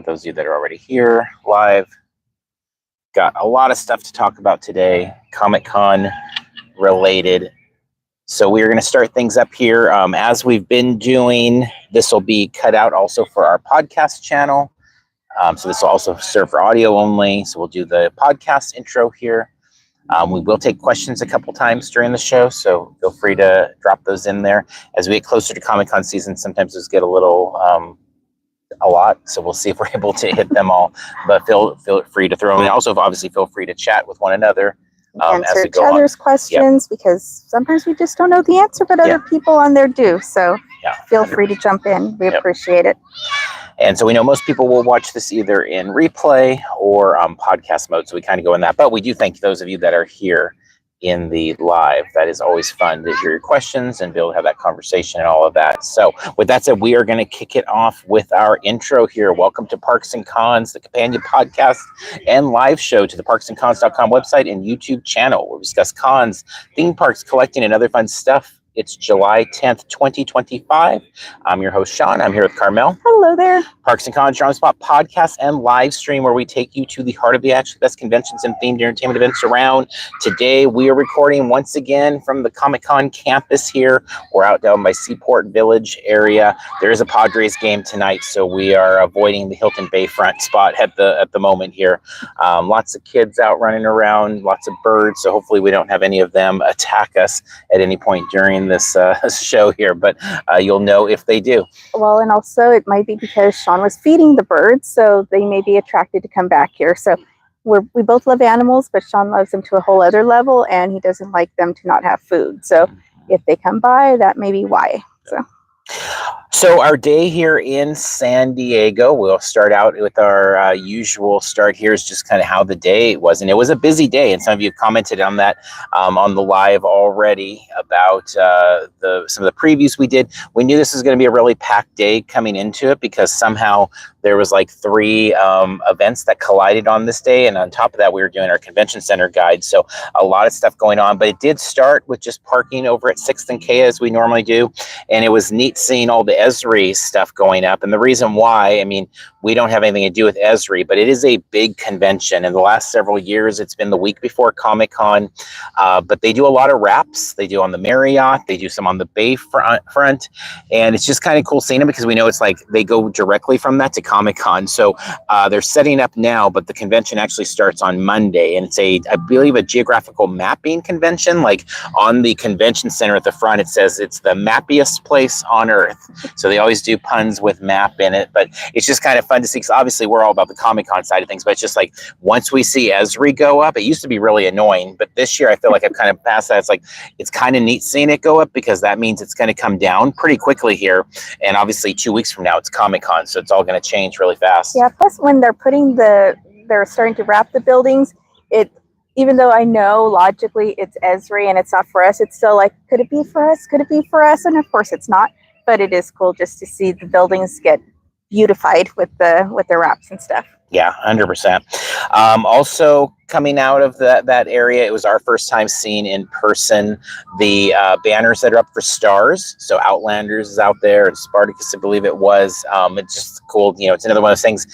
those of you that are already here live. Got a lot of stuff to talk about today, Comic-Con related. So we're going to start things up here. As we've been doing, this will be cut out also for our podcast channel. So this will also serve for audio only. So we'll do the podcast intro here. We will take questions a couple times during the show, so feel free to drop those in there. As we get closer to Comic-Con season, sometimes those get a little, a lot, so we'll see if we're able to hit them all. But feel free to throw them in. Also, obviously, feel free to chat with one another. Answer each other's questions, because sometimes we just don't know the answer, but other people on there do. So feel free to jump in. We appreciate it. And so we know most people will watch this either in replay or podcast mode, so we kind of go in that. But we do thank those of you that are here in the live. That is always fun to hear your questions and be able to have that conversation and all of that. So with that said, we are going to kick it off with our intro here. Welcome to Parks and Cons, the companion podcast and live show to the parksandcons.com website and YouTube channel, where we discuss cons, theme parks, collecting, and other fun stuff. It's July 10th, 2025. I'm your host, Sean. I'm here with Carmel. Hello there. Parks and Cons, Your On Spot podcast and live stream, where we take you to the heart of the actual best conventions and themed entertainment events around. Today, we are recording once again from the Comic-Con campus here. We're out down by Seaport Village area. There is a Padres game tonight, so we are avoiding the Hilton Bayfront spot at the moment here. Lots of kids out running around, lots of birds, so hopefully we don't have any of them attack us at any point during this show here, but you'll know if they do. Well, and also it might be because Sean was feeding the birds, so they may be attracted to come back here. So we both love animals, but Sean loves them to a whole other level, and he doesn't like them to not have food. So if they come by, that may be why. So our day here in San Diego, we'll start out with our usual start here, is just kind of how the day was. And it was a busy day, and some of you commented on that on the live already about some of the previews we did. We knew this was going to be a really packed day coming into it, because somehow there was like 3 events that collided on this day. And on top of that, we were doing our convention center guide. So a lot of stuff going on, but it did start with just parking over at 6th and K as we normally do. And it was neat seeing all the Esri stuff going up. And the reason why, I mean, we don't have anything to do with Esri, but it is a big convention. In the last several years, it's been the week before Comic-Con, but they do a lot of wraps. They do on the Marriott, they do some on the Bay front, and it's just kind of cool seeing them, because we know it's like they go directly from that to Comic-Con. So they're setting up now, but the convention actually starts on Monday, and it's I believe a geographical mapping convention. Like on the convention center at the front, it says it's the mappiest place on earth. So they always do puns with map in it, but it's just kind of fun to see, because obviously we're all about the Comic-Con side of things, but it's just like once we see Esri go up, it used to be really annoying, but this year I feel like I've kind of passed that. It's kind of neat seeing it go up, because that means it's going to come down pretty quickly here, and obviously 2 weeks from now it's Comic-Con, so it's all going to change really fast. Yeah, plus when they're starting to wrap the buildings, even though I know logically it's Esri and it's not for us, it's still like, could it be for us? Could it be for us? And of course it's not, but it is cool just to see the buildings get beautified with the wraps and stuff. Yeah, 100%. Also coming out of that area, it was our first time seeing in person the banners that are up for Stars. So Outlanders is out there, and Spartacus, I believe it was. It's just cool. You know, it's another one of those things.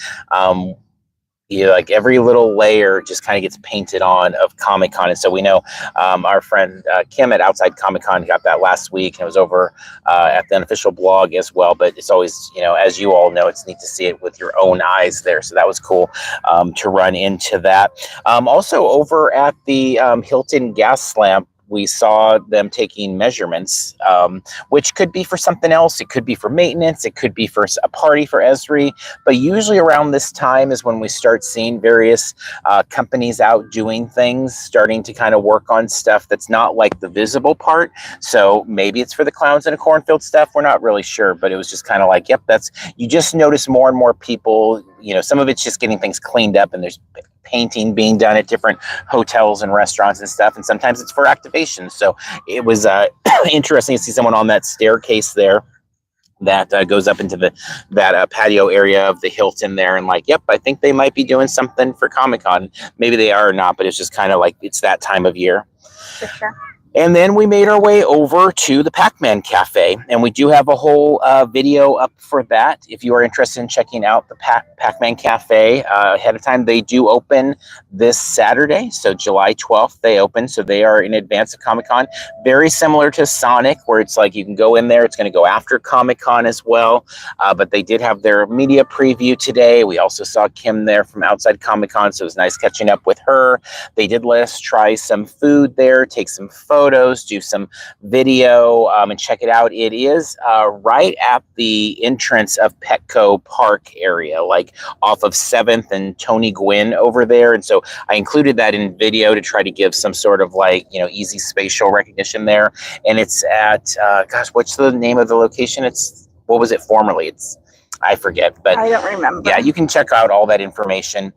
Like every little layer just kind of gets painted on of Comic-Con. And so we know our friend Kim at Outside Comic-Con got that last week, and it was over at the unofficial blog as well. But it's always, as you all know, it's neat to see it with your own eyes there. So that was cool to run into that. Also over at the Hilton Gaslamp, we saw them taking measurements, which could be for something else. It could be for maintenance. It could be for a party for Esri. But usually around this time is when we start seeing various companies out doing things, starting to kind of work on stuff that's not like the visible part. So maybe it's for the clowns in a cornfield stuff. We're not really sure, but it was just kind of like, yep, you just notice more and more people, some of it's just getting things cleaned up, and there's painting being done at different hotels and restaurants and stuff, and sometimes it's for activation. So it was interesting to see someone on that staircase there that goes up into that patio area of the Hilton there, and like, yep, I think they might be doing something for Comic-Con. Maybe they are or not, but it's just kind of like it's that time of year. For sure. And then we made our way over to the Pac-Man Cafe, and we do have a whole video up for that. If you are interested in checking out the Pac-Man Cafe ahead of time, they do open this Saturday, so July 12th they open, so they are in advance of Comic-Con. Very similar to Sonic, where it's like you can go in there, it's going to go after Comic-Con as well, but they did have their media preview today. We also saw Kim there from outside Comic-Con, so it was nice catching up with her. They did let us try some food there, take some photos, do some video, and check it out. It is right at the entrance of Petco Park area, like off of 7th and Tony Gwynn over there. And so I included that in video to try to give some sort of like, you know, easy spatial recognition there. And it's at, gosh, what's the name of the location? What was it formerly? I forget, but I don't remember. Yeah, you can check out all that information.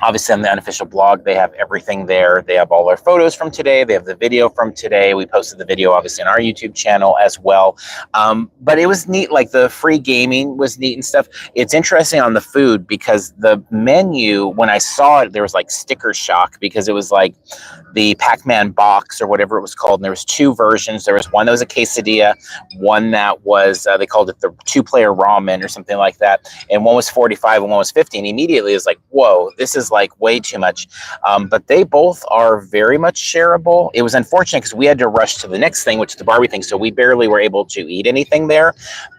Obviously, on the unofficial blog, they have everything there. They have all our photos from today. They have the video from today. We posted the video, obviously, on our YouTube channel as well. But it was neat. Like, the free gaming was neat and stuff. It's interesting on the food because the menu, when I saw it, there was, like, sticker shock because it was, like, the Pac-Man box or whatever it was called. And there was two versions. There was one that was a quesadilla, one that was, they called it the two-player ramen or something like that. And one was 45 and one was 50. And immediately it was like, whoa, this is like way too much. But they both are very much shareable. It was unfortunate because we had to rush to the next thing, which is the Barbie thing. So we barely were able to eat anything there.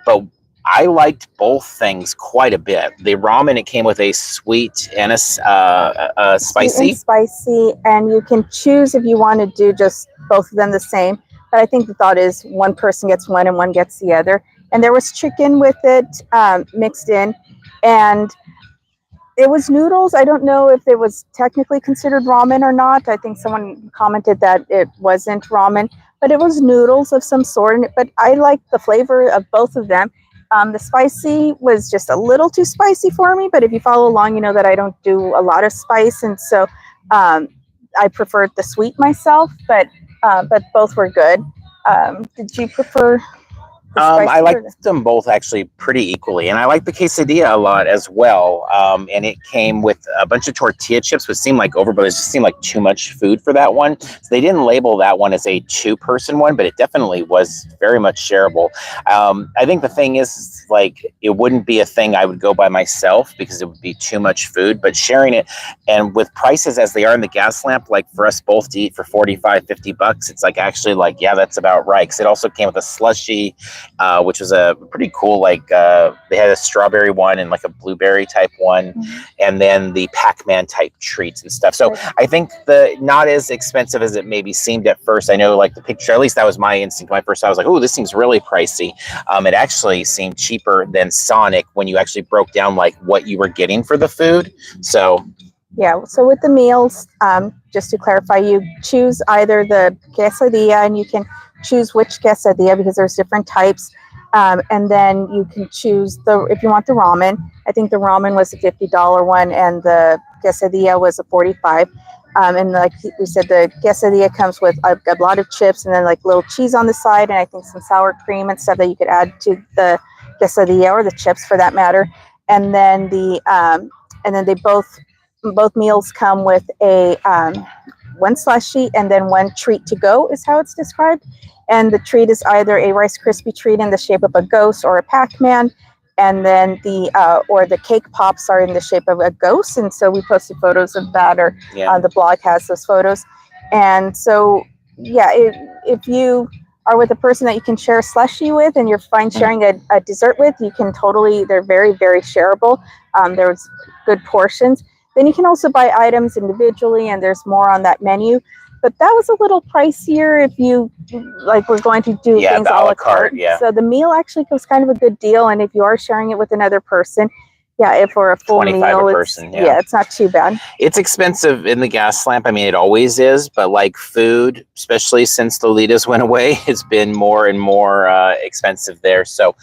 But I liked both things quite a bit. The ramen, it came with a sweet and a spicy. Sweet and spicy, and you can choose if you want to do just both of them the same. But I think the thought is one person gets one and one gets the other. And there was chicken with it mixed in, and it was noodles. I don't know if it was technically considered ramen or not. I think someone commented that it wasn't ramen, but it was noodles of some sort. But I liked the flavor of both of them. The spicy was just a little too spicy for me, but if you follow along, you know that I don't do a lot of spice, and so I preferred the sweet myself. But both were good. Did you prefer? I liked them both actually pretty equally, and I like the quesadilla a lot as well. And it came with a bunch of tortilla chips, which seemed like overboard. It just seemed like too much food for that one. So they didn't label that one as a two-person one, but it definitely was very much shareable. I think the thing is, like, it wouldn't be a thing I would go by myself because it would be too much food, but sharing it, and with prices as they are in the Gaslamp, like for us both to eat for $45-$50, it's like actually like, yeah, that's about right. Because it also came with a slushie, which was a pretty cool, like they had a strawberry one and like a blueberry type one, and then the Pac-Man type treats and stuff. So I think not as expensive as it maybe seemed at first. I know, like, the picture, at least that was my instinct. My first, I was like, oh, this seems really pricey. It actually seemed cheaper than Sonic when you actually broke down like what you were getting for the food. So yeah, so with the meals, just to clarify, you choose either the quesadilla, and you can choose which quesadilla because there's different types. And then you can choose if you want the ramen. I think the ramen was a $50 one, and the quesadilla was a $45. And like we said, the quesadilla comes with a lot of chips and then like little cheese on the side, and I think some sour cream and stuff that you could add to the quesadilla, or the chips for that matter. And then they both meals come with a one slushie and then one treat to go, is how it's described. And the treat is either a Rice Krispie treat in the shape of a ghost or a Pac-Man, and then the cake pops are in the shape of a ghost. And so we posted photos of that, or the blog has those photos. And so, yeah, if you are with a person that you can share a slushie with and you're fine sharing a dessert with, you can totally, they're very, very shareable. There's good portions. Then you can also buy items individually, and there's more on that menu. But that was a little pricier if you, like, we're going to do things a la carte. Yeah. So the meal actually was kind of a good deal. And if you are sharing it with another person, if for a full meal, it's not too bad. It's expensive in the Gaslamp. I mean, it always is. But like food, especially since the Lolitas went away, has been more and more expensive there. So,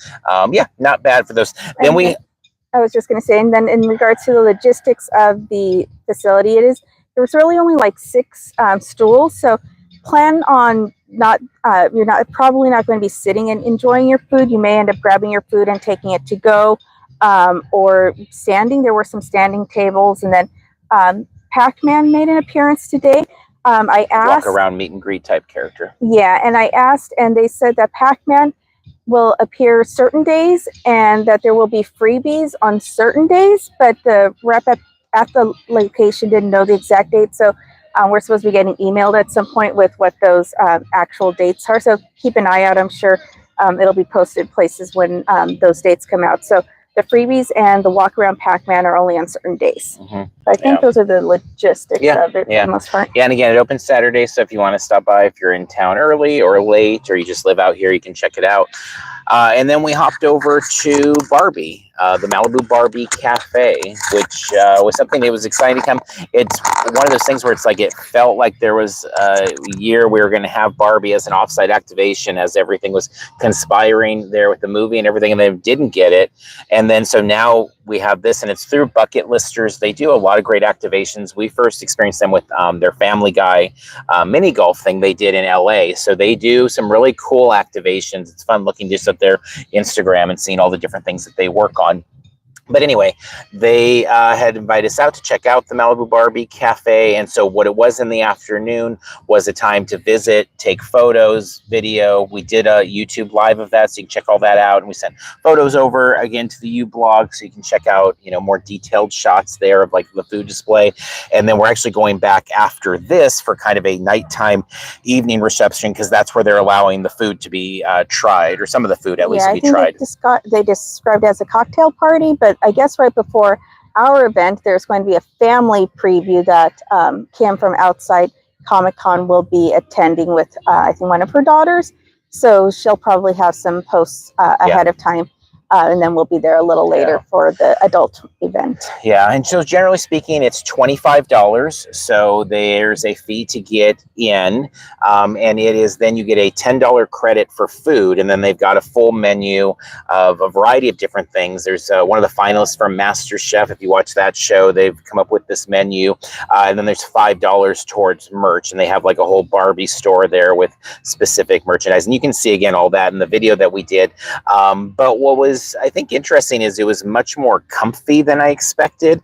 not bad for those. Then I was just going to say, and then in regards to the logistics of the facility, there was really only like 6 stools. So plan on you're probably not going to be sitting and enjoying your food. You may end up grabbing your food and taking it to go, or standing. There were some standing tables, and then Pac-Man made an appearance today. I asked, walk around meet and greet type character. Yeah, and I asked, and they said that Pac-Man will appear certain days and that there will be freebies on certain days, but the rep at the location didn't know the exact date. So we're supposed to be getting emailed at some point with what those actual dates are. So keep an eye out. I'm sure it'll be posted places when those dates come out. So the freebies and the walk around Pac-Man are only on certain days. I think those are the logistics of it for the most part. Yeah, and again, it opens Saturday, so if you want to stop by, if you're in town early or late, or you just live out here, you can check it out. And then we hopped over to Barbie, the Malibu Barbie Cafe, which was something that was exciting to come. It's one of those things where it's like it felt like there was a year we were going to have Barbie as an offsite activation, as everything was conspiring there with the movie and everything, and they didn't get it. And then so now we have this, and it's through Bucket Listers. They do a lot of great activations. We first experienced them with their Family Guy mini golf thing they did in LA. So they do some really cool activations. It's fun looking just at their Instagram and seeing all the different things that they work on. But anyway, they had invited us out to check out the Malibu Barbie Cafe. And so what it was in the afternoon was a time to visit, take photos, video. We did a YouTube live of that, so you can check all that out. And we sent photos over again to the U-blog, so you can check out, you know, more detailed shots there of like the food display. And then we're actually going back after this for kind of a nighttime evening reception, because that's where they're allowing the food to be tried, or some of the food at least to be tried. They described it as a cocktail party, but I guess right before our event, there's going to be a family preview that Kim from Outside Comic-Con will be attending with, I think, one of her daughters. So she'll probably have some posts ahead of time. And then we'll be there a little later for the adult event. Yeah, and so generally speaking, it's $25. So there's a fee to get in, and it is then you get a $10 credit for food, and then they've got a full menu of a variety of different things. There's one of the finalists from MasterChef. If you watch that show, they've come up with this menu, and then there's $5 towards merch, and they have like a whole Barbie store there with specific merchandise, and you can see again all that in the video that we did. But what was I think interesting is it was much more comfy than I expected.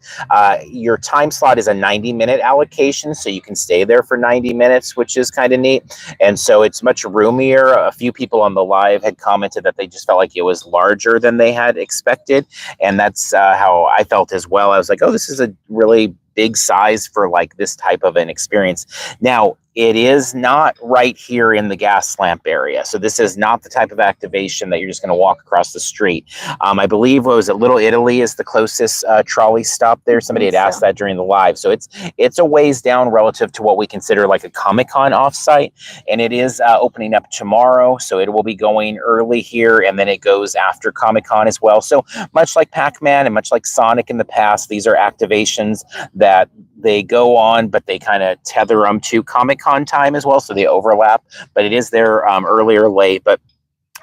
Your time slot is a 90-minute allocation, so you can stay there for 90 minutes, which is kind of neat. And so it's much roomier. A few people on the live had commented that they just felt like it was larger than they had expected. And that's how I felt as well. I was like, oh, this is a really big size for like this type of an experience. Now, it is not right here in the Gaslamp area. So this is not the type of activation that you're just going to walk across the street. I believe, what was it, Little Italy is the closest trolley stop there. Somebody had asked that during the live. So it's a ways down relative to what we consider like a Comic-Con offsite. And it is opening up tomorrow. So it will be going early here, and then it goes after Comic-Con as well. So much like Pac-Man and much like Sonic in the past, these are activations that they go on, but they kind of tether them to Comic-Con time as well, so they overlap. But it is there early or late. But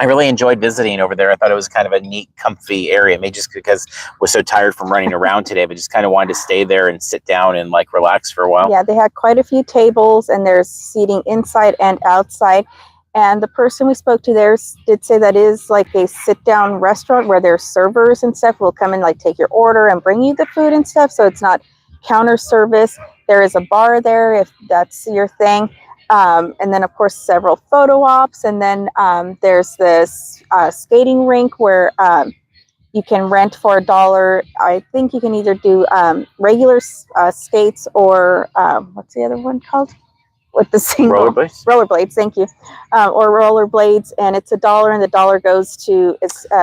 I really enjoyed visiting over there. I thought it was kind of a neat, comfy area. Maybe just because I was so tired from running around today, but just kind of wanted to stay there and sit down and like relax for a while. Yeah, they had quite a few tables, and there's seating inside and outside. And the person we spoke to there did say that is like a sit-down restaurant where their servers and stuff will come and like take your order and bring you the food and stuff. So it's not counter service. There is a bar there if that's your thing. And then, of course, several photo ops. And then there's this skating rink where you can rent for $1. I think you can either do regular skates or what's the other one called? With the single rollerblades, thank you, or rollerblades, and it's $1, and the $1 goes to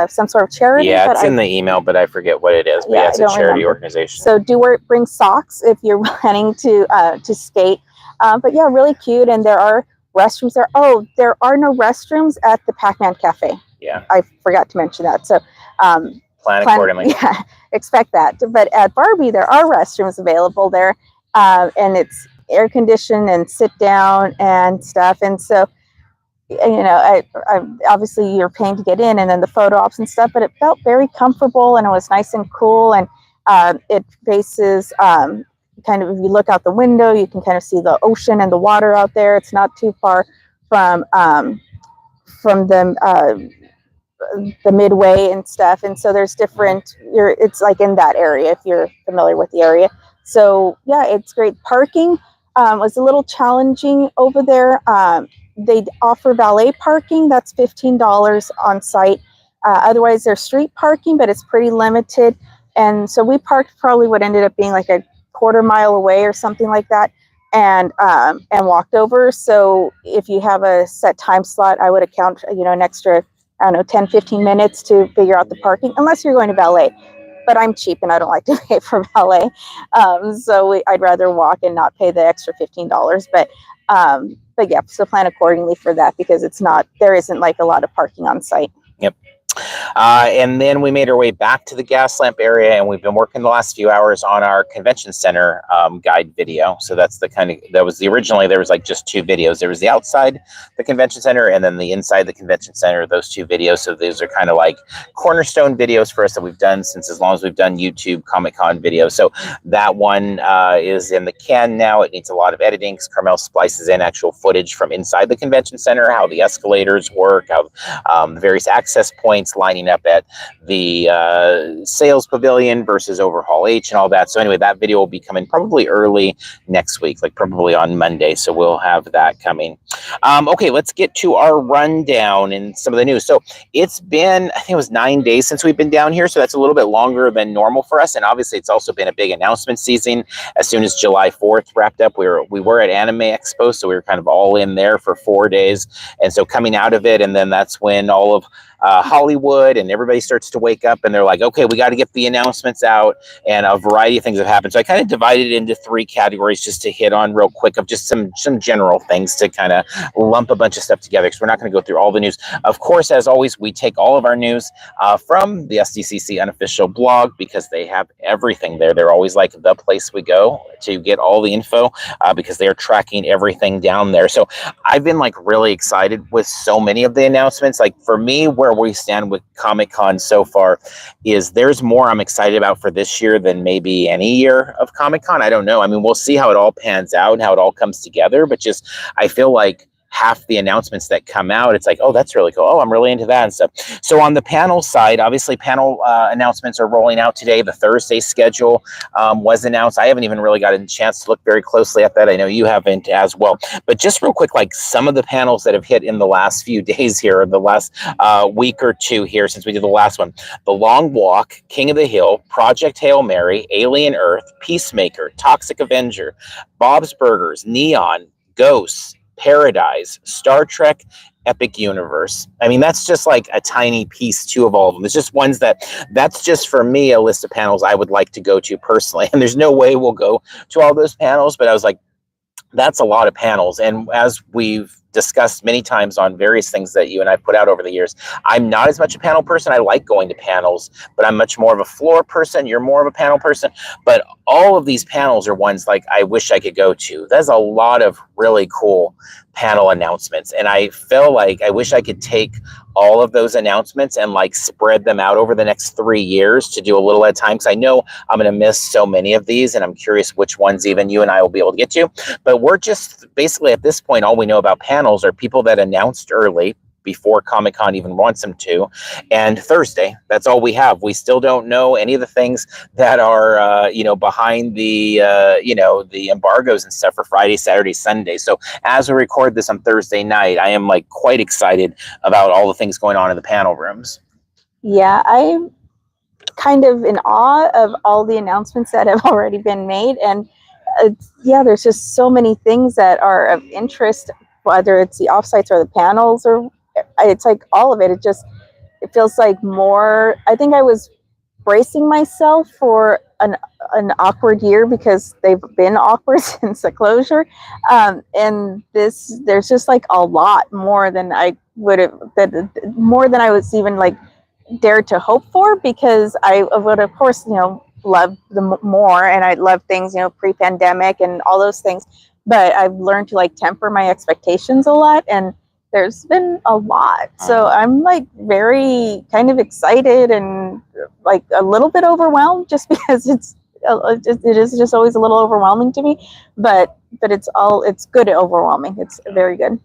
some sort of charity. Yeah, it's in the email, but I forget what it is. But yeah, it's a charity organization. So do bring socks if you're planning to skate. But yeah, really cute, and there are restrooms there. Oh, there are no restrooms at the Pac-Man Cafe. Yeah, I forgot to mention that. So plan accordingly. Yeah, expect that. But at Barbie, there are restrooms available there, and it's air conditioned and sit down and stuff. And so, you know, I obviously you're paying to get in, and then the photo ops and stuff, but it felt very comfortable, and it was nice and cool. And it faces kind of, if you look out the window, you can kind of see the ocean and the water out there. It's not too far from the midway and stuff. And so there's different, it's like in that area, if you're familiar with the area. So yeah, it's great parking. was a little challenging over there. They offer valet parking. That's $15 on site. Otherwise, there's street parking, but it's pretty limited. And so we parked probably what ended up being like a quarter mile away or something like that, and walked over. So if you have a set time slot, I would account, an extra, I don't know, 10, 15 minutes to figure out the parking, unless you're going to valet. But I'm cheap and I don't like to pay for valet. I'd rather walk and not pay the extra $15. But yeah, so plan accordingly for that, because there isn't like a lot of parking on site. Yep. And then we made our way back to the Gaslamp area, and we've been working the last few hours on our convention center guide video. So that's originally there was like just two videos. There was the outside the convention center and then the inside the convention center, those two videos. So those are kind of like cornerstone videos for us that we've done since as long as we've done YouTube Comic-Con videos. So that one is in the can now. It needs a lot of editing because Carmel splices in actual footage from inside the convention center, how the escalators work, how the various access points lining up at the sales pavilion versus Overhaul H and all that. So anyway, that video will be coming probably early next week, like probably on Monday. So we'll have that coming. Okay, let's get to our rundown and some of the news. So it's been, I think it was 9 days since we've been down here. So that's a little bit longer than normal for us. And obviously it's also been a big announcement season. As soon as July 4th wrapped up, we were at Anime Expo. So we were kind of all in there for 4 days. And so coming out of it, and then that's when all of Hollywood and everybody starts to wake up and they're like, okay, we got to get the announcements out, and a variety of things have happened. So I kind of divided it into 3 categories just to hit on real quick of just some general things to kind of lump a bunch of stuff together, because we're not going to go through all the news. Of course, as always, we take all of our news from the SDCC unofficial blog, because they have everything there. They're always like the place we go to get all the info, because they are tracking everything down there. So I've been like really excited with so many of the announcements. Like for me, where we stand with Comic-Con so far is there's more I'm excited about for this year than maybe any year of Comic-Con. I don't know. I mean, we'll see how it all pans out and how it all comes together, but just I feel like half the announcements that come out, it's like, oh, that's really cool. Oh, I'm really into that and stuff. So on the panel side, obviously panel announcements are rolling out today. The Thursday schedule was announced. I haven't even really gotten a chance to look very closely at that. I know you haven't as well. But just real quick, like some of the panels that have hit in the last few days here, or the last week or two here since we did the last one. The Long Walk, King of the Hill, Project Hail Mary, Alien Earth, Peacemaker, Toxic Avenger, Bob's Burgers, Neon, Ghosts, Paradise, Star Trek, Epic Universe. I mean, that's just like a tiny piece too of all of them. It's just ones that's just for me a list of panels I would like to go to personally. And there's no way we'll go to all those panels, but I was like, that's a lot of panels. And as we've discussed many times on various things that you and I put out over the years, I'm not as much a panel person. I like going to panels, but I'm much more of a floor person. You're more of a panel person. But all of these panels are ones like I wish I could go to. There's a lot of really cool panel announcements. And I feel like I wish I could take all of those announcements and like spread them out over the next 3 years to do a little at a time. Because I know I'm going to miss so many of these, and I'm curious which ones even you and I will be able to get to. But we're just basically at this point, all we know about panels are people that announced early before Comic-Con even wants them to, and Thursday. That's all we have. We still don't know any of the things that are, behind the, the embargoes and stuff for Friday, Saturday, Sunday. So as we record this on Thursday night, I am like quite excited about all the things going on in the panel rooms. Yeah, I'm kind of in awe of all the announcements that have already been made. And there's just so many things that are of interest, whether it's the offsites or the panels, or it's like all of it. It feels like more. I think I was bracing myself for an awkward year, because they've been awkward since the closure. And there's just like a lot more than I would have, more than I was even like dared to hope for, because I would, of course, love them more, and I love things, pre-pandemic and all those things. But I've learned to like temper my expectations a lot, and there's been a lot. So I'm like very kind of excited and like a little bit overwhelmed, just because it is just always a little overwhelming to me. But it's good at overwhelming. It's very good.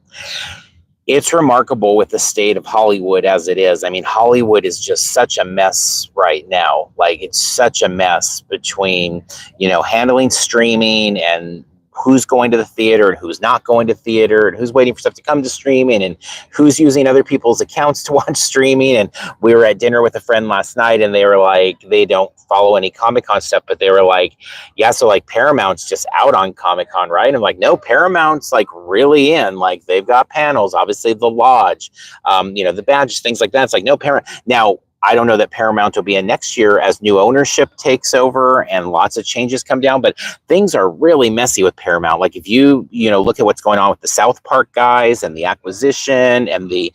It's remarkable with the state of Hollywood as it is. I mean, Hollywood is just such a mess right now. Like, it's such a mess between, handling streaming and who's going to the theater and who's not going to theater, and who's waiting for stuff to come to streaming, and who's using other people's accounts to watch streaming. And we were at dinner with a friend last night, and they were like, they don't follow any Comic-Con stuff, but they were like, yeah, so like Paramount's just out on Comic-Con, right? I'm like, no, Paramount's like really in, like they've got panels, obviously the lodge, the badges, things like that. It's like, no, Paramount. Now, I don't know that Paramount will be in next year as new ownership takes over and lots of changes come down, but things are really messy with Paramount. Like if you look at what's going on with the South Park guys and the acquisition and the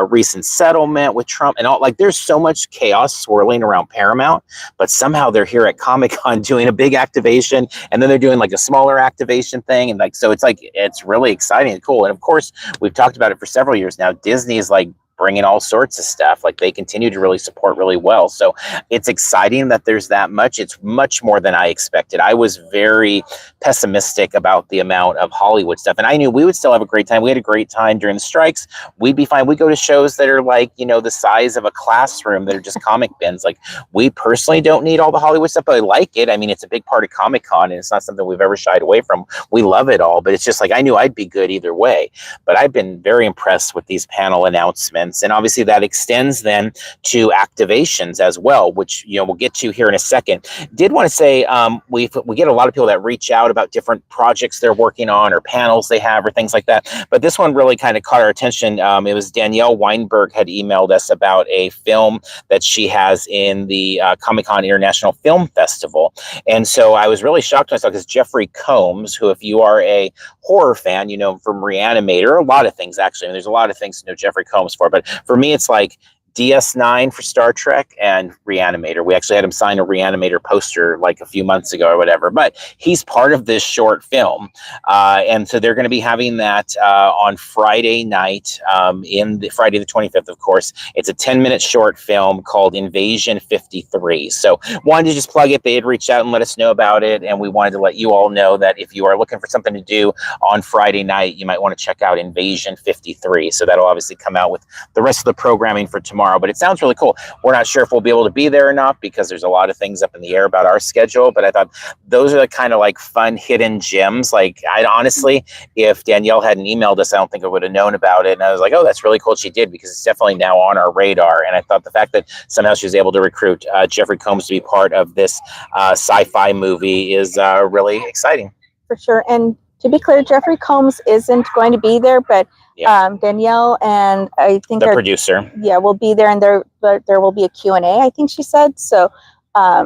recent settlement with Trump and all, like there's so much chaos swirling around Paramount, but somehow they're here at Comic-Con doing a big activation, and then they're doing like a smaller activation thing. And like, so it's really exciting and cool. And of course, we've talked about it for several years now. Disney is like bringing all sorts of stuff. Like they continue to really support really well. So it's exciting that there's that much. It's much more than I expected. I was very pessimistic about the amount of Hollywood stuff. And I knew we would still have a great time. We had a great time during the strikes. We'd be fine. We go to shows that are like, the size of a classroom that are just comic bins. Like we personally don't need all the Hollywood stuff, but I like it. I mean, it's a big part of Comic-Con, and it's not something we've ever shied away from. We love it all, but it's just like, I knew I'd be good either way. But I've been very impressed with these panel announcements. And obviously that extends then to activations as well, which we'll get to here in a second. Did want to say we get a lot of people that reach out about different projects they're working on or panels they have or things like that. But this one really kind of caught our attention. It was Danielle Weinberg had emailed us about a film that she has in the Comic-Con International Film Festival. And so I was really shocked myself because Jeffrey Combs, who if you are a horror fan, from Reanimator, a lot of things actually. I mean, there's a lot of things to know Jeffrey Combs for, but for me, it's like DS9 for Star Trek and Reanimator. We actually had him sign a Reanimator poster like a few months ago or whatever, but he's part of this short film. And so they're going to be having that on Friday night, in the Friday the 25th, of course. It's a 10-minute short film called Invasion 53. So wanted to just plug it. They had reached out and let us know about it. And we wanted to let you all know that if you are looking for something to do on Friday night, you might want to check out Invasion 53. So that'll obviously come out with the rest of the programming for tomorrow. But it sounds really cool. We're not sure if we'll be able to be there or not because there's a lot of things up in the air about our schedule. But I thought those are the kind of like fun hidden gems. Like I honestly, if Danielle hadn't emailed us, I don't think I would have known about it. And I was like, oh, that's really cool. She did, because it's definitely now on our radar. And I thought the fact that somehow she was able to recruit Jeffrey Combs to be part of this sci-fi movie is really exciting. For sure. And to be clear, Jeffrey Combs isn't going to be there, but Danielle and I think the producer, will be there, and there will be a Q&A, I think she said. So, I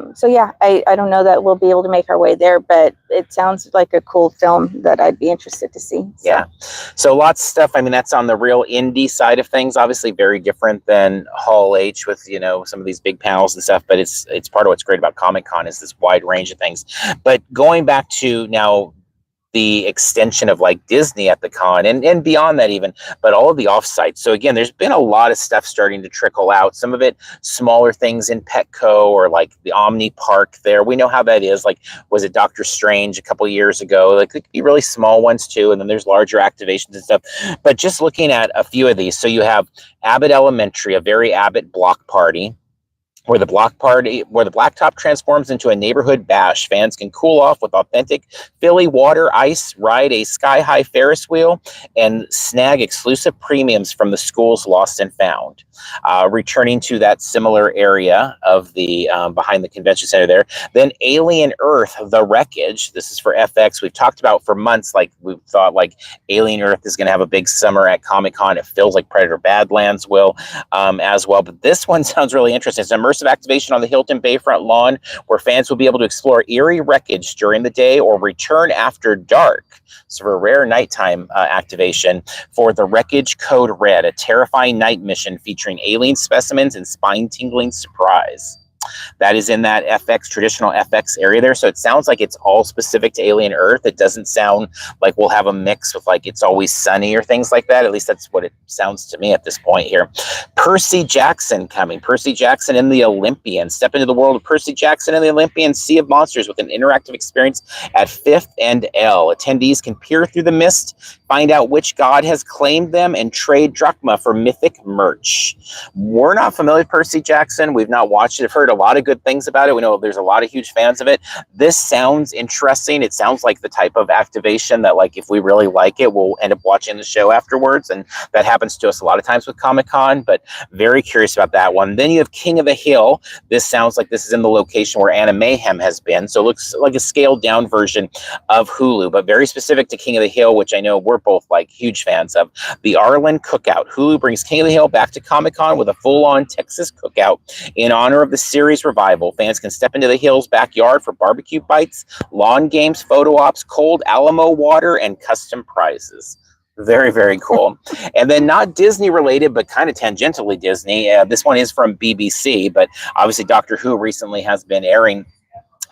don't know that we'll be able to make our way there, but it sounds like a cool film that I'd be interested to see. So. Yeah. So lots of stuff. I mean, that's on the real indie side of things, obviously very different than Hall H with, some of these big panels and stuff, but it's part of what's great about Comic-Con is this wide range of things. But going back to now, the extension of like Disney at the con and beyond that even, but all of the offsites. So again, there's been a lot of stuff starting to trickle out. Some of it smaller things in Petco or like the Omni Park there. We know how that is. Like, was it Doctor Strange a couple years ago? Like, it could be really small ones too. And then there's larger activations and stuff. But just looking at a few of these. So you have Abbott Elementary, a very Abbott block party, where the blacktop transforms into a neighborhood bash. Fans can cool off with authentic Philly water ice, ride a sky-high Ferris wheel, and snag exclusive premiums from the school's Lost and Found. Returning to that similar area of the behind the convention center there. Then Alien Earth, The Wreckage. This is for FX. We've talked about for months, like we thought like Alien Earth is going to have a big summer at Comic-Con. It feels like Predator Badlands will as well. But this one sounds really interesting. It's an immersive activation on the Hilton Bayfront lawn where fans will be able to explore eerie wreckage during the day or return after dark. So for a rare nighttime activation for the Wreckage Code Red, a terrifying night mission featuring alien specimens and spine-tingling surprise. That is in that FX, traditional FX area there. So it sounds like it's all specific to Alien Earth. It doesn't sound like we'll have a mix with like It's Always Sunny or things like that. At least that's what it sounds to me at this point here. Percy Jackson coming. Percy Jackson and the Olympian. Step into the world of Percy Jackson and the Olympian Sea of Monsters with an interactive experience at 5th and L. Attendees can peer through the mist, find out which god has claimed them, and trade drachma for mythic merch. We're not familiar with Percy Jackson. We've not watched it. I've heard a lot of good things about it. We know there's a lot of huge fans of it. This sounds interesting. It sounds like the type of activation that, like, if we really like it, we'll end up watching the show afterwards. And that happens to us a lot of times with Comic-Con, but very curious about that one. Then you have King of the Hill. This sounds like this is in the location where Anna Mayhem has been. So it looks like a scaled down version of Hulu, but very specific to King of the Hill, which I know we're both like huge fans of. The Arlen Cookout. Hulu brings King of the Hill back to Comic-Con with a full-on Texas cookout in honor of the series revival. Fans can step into the Hill's backyard for barbecue bites, lawn games, photo ops, cold Alamo water, and custom prizes. Very, very cool. And then not Disney related, but kind of tangentially Disney. This one is from BBC, but obviously Doctor Who recently has been airing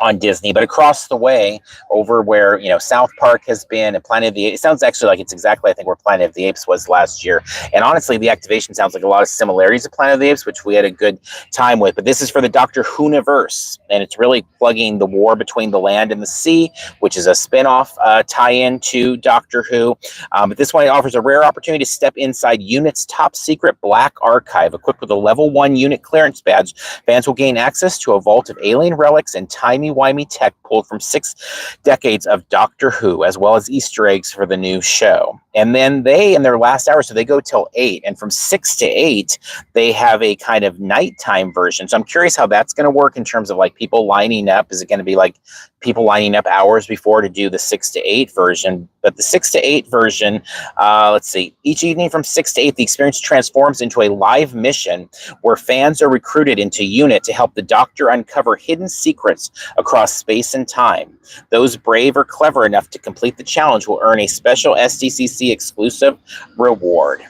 on Disney, but across the way over where, you know, South Park has been and Planet of the Apes. It sounds actually like it's exactly, I think, where Planet of the Apes was last year. And honestly, the activation sounds like a lot of similarities to Planet of the Apes, which we had a good time with. But this is for the Doctor Who-niverse, and it's really plugging the war between the land and the sea, which is a spin-off tie-in to Doctor Who. But this one offers a rare opportunity to step inside Unit's top secret black archive. Equipped with a level 1 Unit clearance badge, fans will gain access to a vault of alien relics and timey-wimey tech pulled from 6 decades of Doctor Who, as well as Easter eggs for the new show. And then they, in their last hour, so they go till 8, and from 6 to 8, they have a kind of nighttime version. So I'm curious how that's going to work in terms of like people lining up. Is it going to be like people lining up hours before to do the 6 to 8 version? But the 6 to 8 version, let's see, each evening from 6 to 8, the experience transforms into a live mission where fans are recruited into Unit to help the Doctor uncover hidden secrets across space and time. Those brave or clever enough to complete the challenge will earn a special SDCC exclusive reward.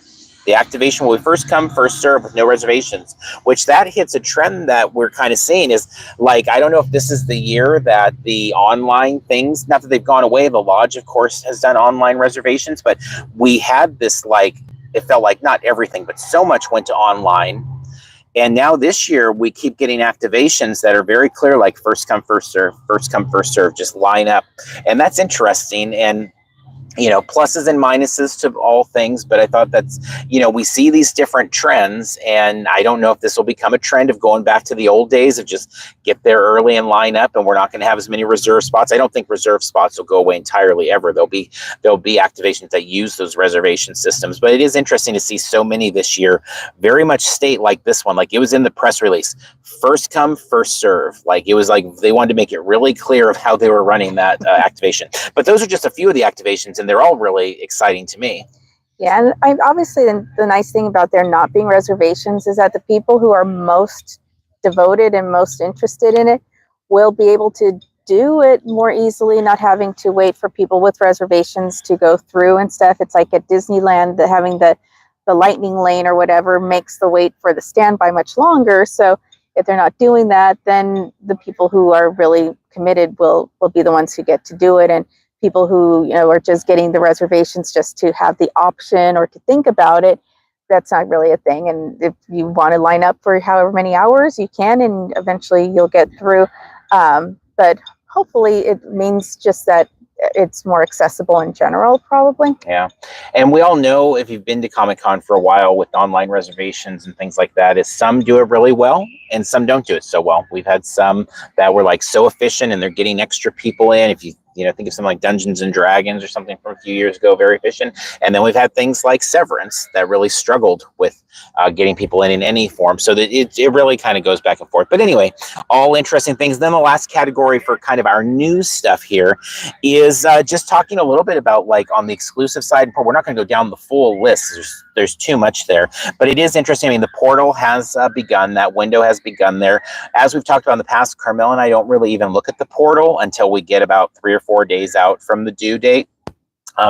The activation will be first come, first serve with no reservations, which that hits a trend that we're kind of seeing is like, I don't know if this is the year that the online things, not that they've gone away, the Lodge, of course, has done online reservations, but we had this, like, it felt like not everything, but so much went to online. And now this year, we keep getting activations that are very clear, like first come, first serve, first come, first serve, just line up. And that's interesting. And you know, pluses and minuses to all things, but I thought that's, you know, we see these different trends, and I don't know if this will become a trend of going back to the old days of just get there early and line up, and we're not going to have as many reserve spots. I don't think reserve spots will go away entirely ever. There'll be activations that use those reservation systems, but it is interesting to see so many this year very much state like this one, like it was in the press release, first come, first serve. Like it was like they wanted to make it really clear of how they were running that activation. But those are just a few of the activations, and they're all really exciting to me. Yeah, and obviously the nice thing about there not being reservations is that the people who are most devoted and most interested in it will be able to do it more easily, not having to wait for people with reservations to go through and stuff. It's like at Disneyland, having the lightning lane or whatever makes the wait for the standby much longer. So if they're not doing that, then the people who are really committed will be the ones who get to do it. And people who, you know, are just getting the reservations just to have the option or to think about it, that's not really a thing. And if you want to line up for however many hours, you can, and eventually you'll get through. But hopefully it means just that it's more accessible in general, probably. Yeah. And we all know, if you've been to Comic-Con for a while with online reservations and things like that, is some do it really well and some don't do it so well. We've had some that were like so efficient and they're getting extra people in. If you know, think of something like Dungeons and Dragons or something from a few years ago, very efficient. And then we've had things like Severance that really struggled with getting people in any form. So that it really kind of goes back and forth. But anyway, all interesting things. Then the last category for kind of our news stuff here is just talking a little bit about, like, on the exclusive side. We're not going to go down the full list. There's too much there. But it is interesting. I mean, the portal has begun. That window has begun there. As we've talked about in the past, Carmel and I don't really even look at the portal until we get about 3 or 4 days out from the due date.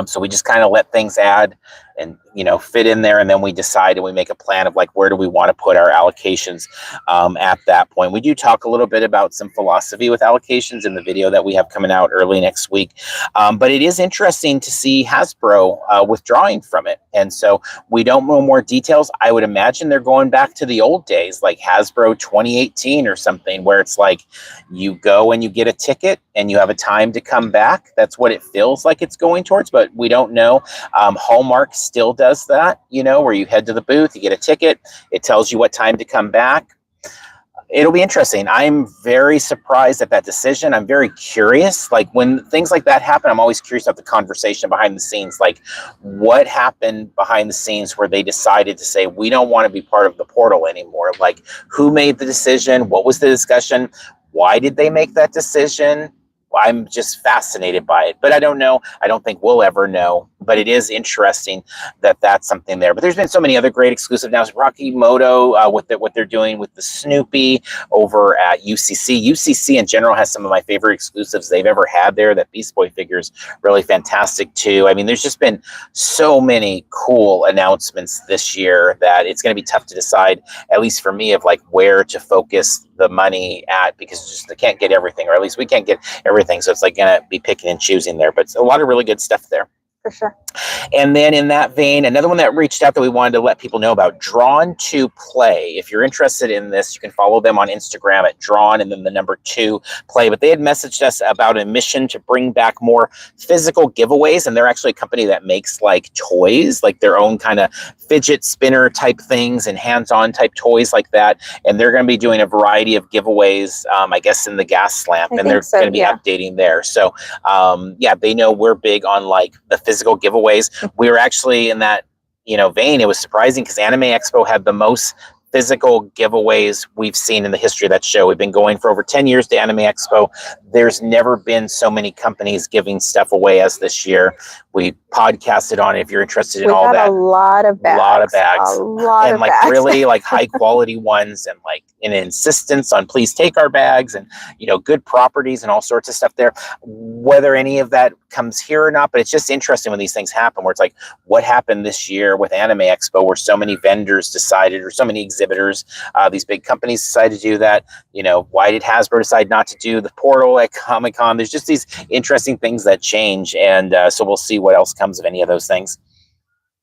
So we just kind of let things add and fit in there, and then we decide and we make a plan of like where do we want to put our allocations at that point. We do talk a little bit about some philosophy with allocations in the video that we have coming out early next week, but it is interesting to see Hasbro withdrawing from it, and so we don't know more details. I would imagine they're going back to the old days, like Hasbro 2018 or something, where it's like you go and you get a ticket and you have a time to come back. That's what it feels like it's going towards, but we don't know. Hallmark still does that, where you head to the booth, you get a ticket, it tells you what time to come back. It'll be interesting. I'm very surprised at that decision. I'm very curious. Like when things like that happen, I'm always curious about the conversation behind the scenes. Like what happened behind the scenes where they decided to say, we don't want to be part of the portal anymore. Like who made the decision? What was the discussion? Why did they make that decision? I'm just fascinated by it, but I don't know. I don't think we'll ever know, but it is interesting that that's something there. But there's been so many other great exclusive now. Rokimoto, what they're doing with the Snoopy over at UCC. UCC in general has some of my favorite exclusives they've ever had there. That Beast Boy figure's really fantastic too. I mean, there's just been so many cool announcements this year that it's going to be tough to decide, at least for me, of like where to focus the money at, because just they can't get everything, or at least we can't get everything. So it's like gonna be picking and choosing there, but it's a lot of really good stuff there. For sure. And then in that vein, another one that reached out that we wanted to let people know about, Drawn to Play. If you're interested in this, you can follow them on Instagram at Drawn and then the number 2 Play. But they had messaged us about a mission to bring back more physical giveaways. And they're actually a company that makes like toys, like their own kind of fidget spinner type things and hands-on type toys like that. And they're going to be doing a variety of giveaways, I guess, in the Gaslamp. And they're going to be updating there. So, yeah, they know we're big on like the physical giveaways. We were actually in that vein. It was surprising because Anime Expo had the most physical giveaways we've seen in the history of that show. We've been going for over 10 years to Anime Expo. There's never been so many companies giving stuff away as this year. We podcasted on it if you're interested in all that. A lot of bags. And like really like high quality ones, and like an insistence on please take our bags, and good properties and all sorts of stuff there. Whether any of that comes here or not, but it's just interesting when these things happen, where it's like what happened this year with Anime Expo, where so many vendors decided, or so many exhibitors, these big companies decided to do that. Why did Hasbro decide not to do the portal at Comic-Con? There's just these interesting things that change, and so we'll see what else comes of any of those things.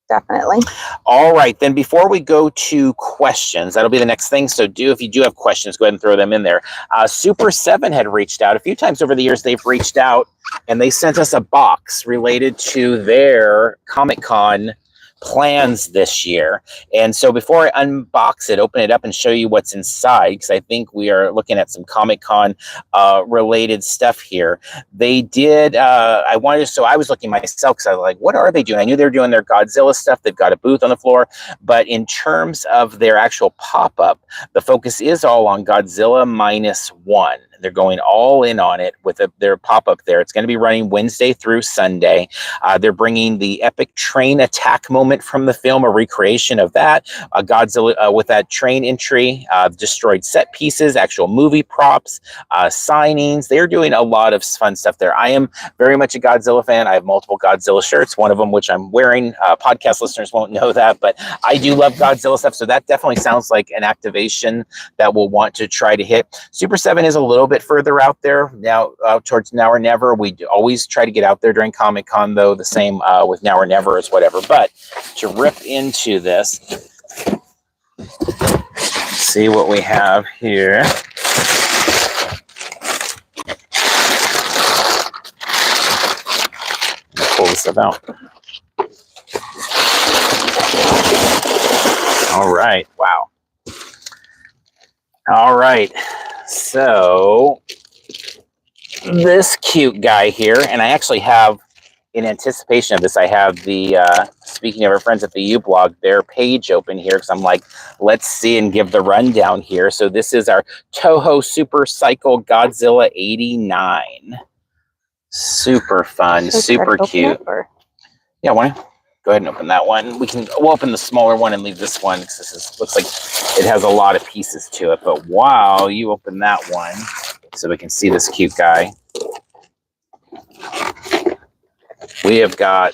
Definitely. All right, then before we go to questions, that'll be the next thing. So if you do have questions, go ahead and throw them in there. Super7 had reached out a few times over the years. They've reached out and they sent us a box related to their Comic-Con plans this year. And so before I unbox it, open it up and show you what's inside, because I think we are looking at some Comic-Con related stuff here. They did, I was looking myself because I was like, what are they doing? I knew they were doing their Godzilla stuff. They've got a booth on the floor, but in terms of their actual pop-up, the focus is all on Godzilla -1. They're going all in on it with their pop-up there. It's going to be running Wednesday through Sunday. They're bringing the epic train attack moment from the film, a recreation of that. Godzilla with that train entry, destroyed set pieces, actual movie props, signings. They're doing a lot of fun stuff there. I am very much a Godzilla fan. I have multiple Godzilla shirts, one of them which I'm wearing. Podcast listeners won't know that, but I do love Godzilla stuff. So that definitely sounds like an activation that we'll want to try to hit. Super7 is a little bit further out there now, towards Now or Never. We always try to get out there during Comic-Con, though. The same with Now or Never is whatever. But to rip into this, see what we have here. Pull this stuff out. All right. Wow. All right. So this cute guy here, and I actually have, in anticipation of this, I have the, speaking of our friends at the U-Blog, their page open here, because I'm like, let's see and give the rundown here. So this is our Toho Super Cycle Godzilla 89. Super fun, super cute. Yeah, why don't you go ahead and open that one? We'll open the smaller one and leave this one, because this looks like it has a lot of pieces to it. But while you open that one, so we can see this cute guy, we have got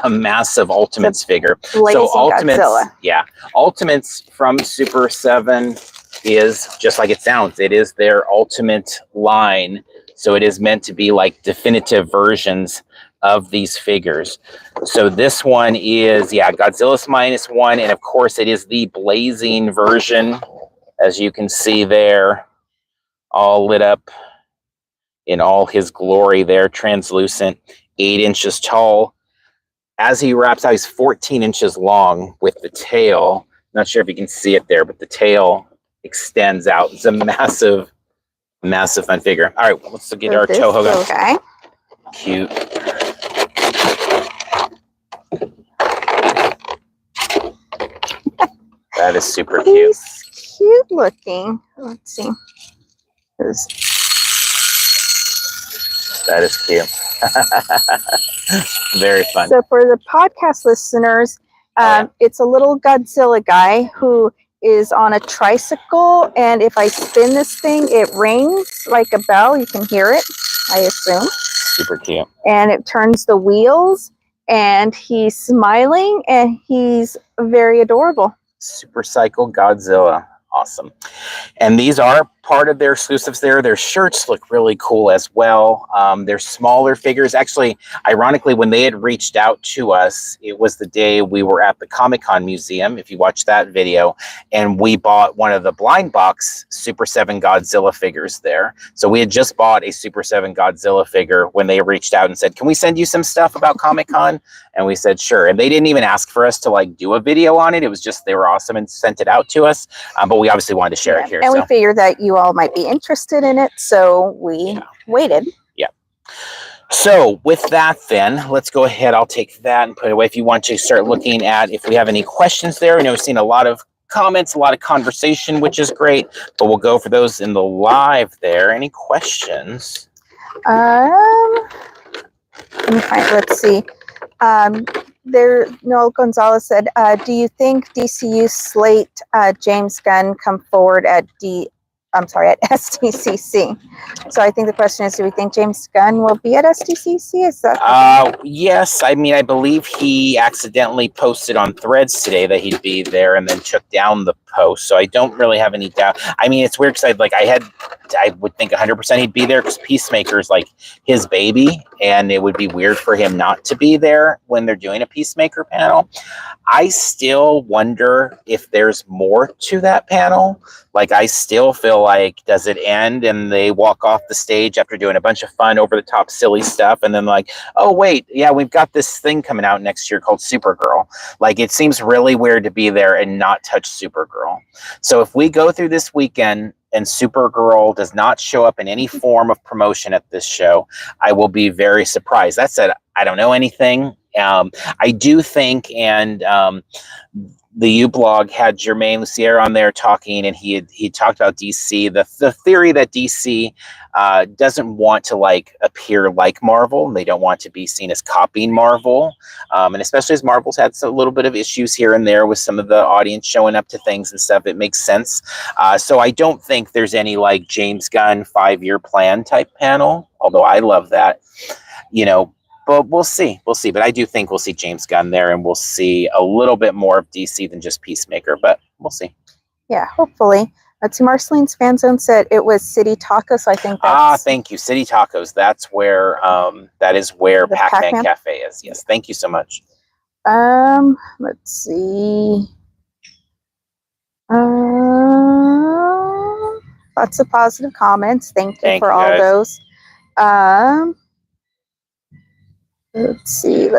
a massive Ultimates figure. Blazing So Ultimates, Godzilla. yeah, Ultimates from Super 7 is just like it sounds. It is their ultimate line. So it is meant to be like definitive versions of these figures. So this one is, yeah, Godzilla's -1. And of course, it is the blazing version, as you can see there, all lit up in all his glory there, translucent, 8 inches tall. As he wraps out, he's 14 inches long with the tail. Not sure if you can see it there, but the tail extends out. It's a massive, massive fun figure. All right, let's get our Toho guy. Cute. That is super cute. He's cute looking. Let's see. That is cute. Very fun. So for the podcast listeners, it's a little Godzilla guy who is on a tricycle, and if I spin this thing, it rings like a bell. You can hear it, I assume. Super cute. And it turns the wheels, and he's smiling, and he's very adorable. Super Cycle Godzilla. Awesome. And these are part of their exclusives there. Their shirts look really cool as well. They're smaller figures. Actually, ironically, when they had reached out to us, it was the day we were at the Comic-Con Museum, if you watch that video, and we bought one of the blind box Super 7 Godzilla figures there. So we had just bought a Super 7 Godzilla figure when they reached out and said, can we send you some stuff about Comic-Con? And we said, sure. And they didn't even ask for us to like do a video on it. It was just, they were awesome and sent it out to us. But we obviously wanted to share it here. And we figured that you all might be interested in it. So we waited. Yeah. So with that, then let's go ahead. I'll take that and put it away. If you want to start looking at if we have any questions there, I know we've seen a lot of comments, a lot of conversation, which is great, but we'll go for those in the live there. Any questions? Let me find, let's see. There, Noel Gonzalez said, do you think DCU slate James Gunn come forward at SDCC? So I think the question is, do we think James Gunn will be at SDCC? Is that yes. I mean, I believe he accidentally posted on Threads today that he'd be there and then took down the post. So I don't really have any doubt. I mean, it's weird because I would think 100% he'd be there because Peacemaker is like his baby, and it would be weird for him not to be there when they're doing a Peacemaker panel. I still wonder if there's more to that panel. Like, I still feel like, does it end and they walk off the stage after doing a bunch of fun, over-the-top, silly stuff, and then like, oh, wait, yeah, we've got this thing coming out next year called Supergirl. Like, it seems really weird to be there and not touch Supergirl. So if we go through this weekend and Supergirl does not show up in any form of promotion at this show, I will be very surprised. That said, I don't know anything. I do think, and the U-blog had Jermaine Lucier on there talking, and he talked about DC, the theory that DC doesn't want to like appear like Marvel, and they don't want to be seen as copying Marvel, and especially as Marvel's had a little bit of issues here and there with some of the audience showing up to things and stuff. It makes sense. So I don't think there's any like James Gunn 5-year plan type panel, although I love that, but we'll see. But I do think we'll see James Gunn there, and we'll see a little bit more of DC than just Peacemaker, but we'll see. Yeah, hopefully. Let's see, Marceline's Fan Zone said it was City Tacos, so I think that's... thank you. City Tacos. That's where, that is where Pac-Man Cafe is. Yes, thank you so much. Let's see. Lots of positive comments. Thank you for all those. Let's see.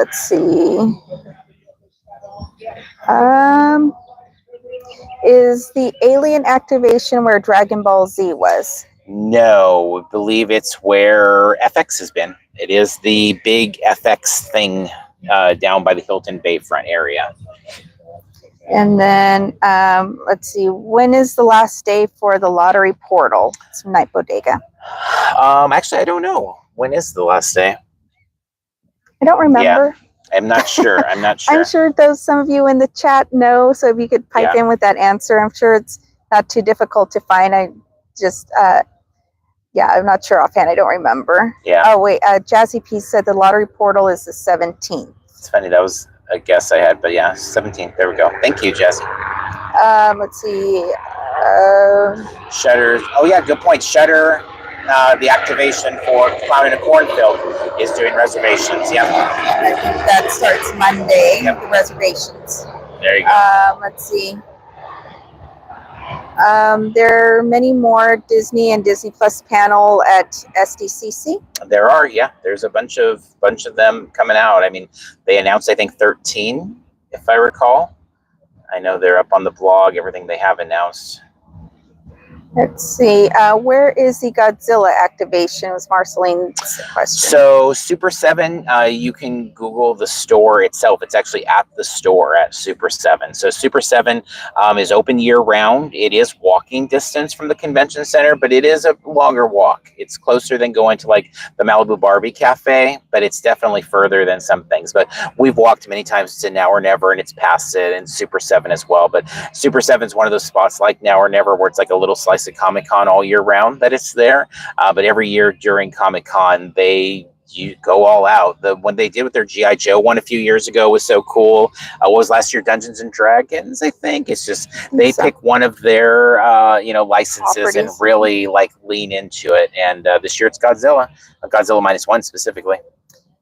Is the alien activation where Dragon Ball Z was? No, I believe it's where FX has been. It is the big FX thing down by the Hilton Bayfront area. And then, let's see, when is the last day for the lottery portal? It's Night Bodega. Actually, I don't know. When is the last day? I don't remember. Yeah, I'm not sure. I'm sure some of you in the chat know, so if you could pipe in with that answer, I'm sure it's not too difficult to find. I just, I'm not sure offhand. I don't remember. Yeah. Oh, wait, Jazzy P said the lottery portal is the 17th. It's funny. That was a guess I had, but yeah, 17th. There we go. Thank you, Jesse. Let's see. Shutter. Oh yeah, good point. Shutter. The activation for Clown in a Cornfield is doing reservations. Yeah. And I think that starts Monday. Yep. The reservations. There you go. Let's see. There are many more Disney and Disney Plus panel at SDCC. There are, yeah. There's a bunch of them coming out. I mean, they announced I think 13, if I recall. I know they're up on the blog. Everything they have announced. Let's see. Where is the Godzilla activation? Was Marceline's question. So Super7, you can Google the store itself. It's actually at the store at Super7. So Super7 is open year round. It is walking distance from the convention center, but it is a longer walk. It's closer than going to like the Malibu Barbie Cafe, but it's definitely further than some things. But we've walked many times to Now or Never, and it's past it, and Super7 as well. But Super7 is one of those spots like Now or Never where it's like a little slice of Comic-Con all year round that it's there. But every year during Comic-Con, you go all out. When they did with their G.I. Joe one a few years ago was so cool. What was last year? Dungeons and Dragons, I think. It's just they pick one of their licenses Properties. And really like lean into it. And this year it's Godzilla -1 specifically.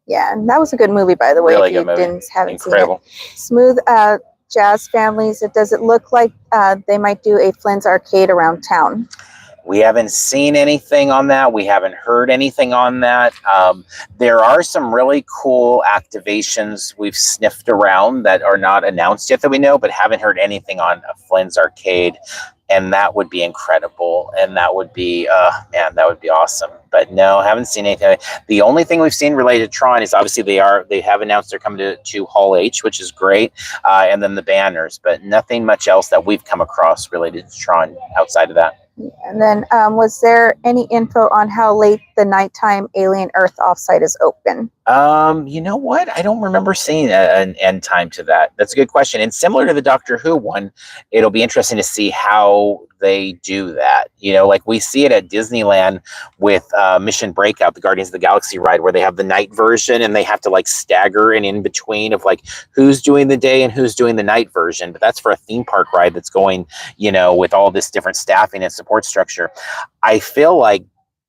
Yeah, and that was a good movie, by the way. Really if you good movie. haven't Incredible. seen it. Smooth Jazz Families. Does it look like they might do a Flynn's Arcade around town? We haven't seen anything on that. We haven't heard anything on that. There are some really cool activations we've sniffed around that are not announced yet that we know, but haven't heard anything on a Flynn's Arcade. And that would be incredible. And that would be, that would be awesome. But no, haven't seen anything. The only thing we've seen related to Tron is obviously they have announced they're coming to Hall H, which is great. And then the banners, but nothing much else that we've come across related to Tron outside of that. And then was there any info on how late the nighttime Alien Earth offsite is open? You know what? I don't remember seeing an end time to that. That's a good question. And similar to the Doctor Who one, it'll be interesting to see how they do that. You know, like we see it at Disneyland with Mission Breakout, the Guardians of the Galaxy ride, where they have the night version and they have to like stagger and in between of like who's doing the day and who's doing the night version. But that's for a theme park ride that's going, with all this different staffing and support structure. I feel like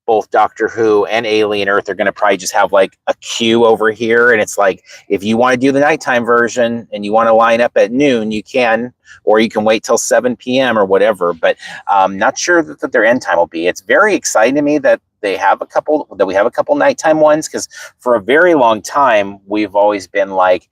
both Doctor Who and Alien Earth are going to probably just have like a queue over here. And it's like, if you want to do the nighttime version and you want to line up at noon, you can, or you can wait till 7 p.m. or whatever. But I'm not sure that their end time will be. It's very exciting to me that we have a couple nighttime ones, because for a very long time, we've always been like,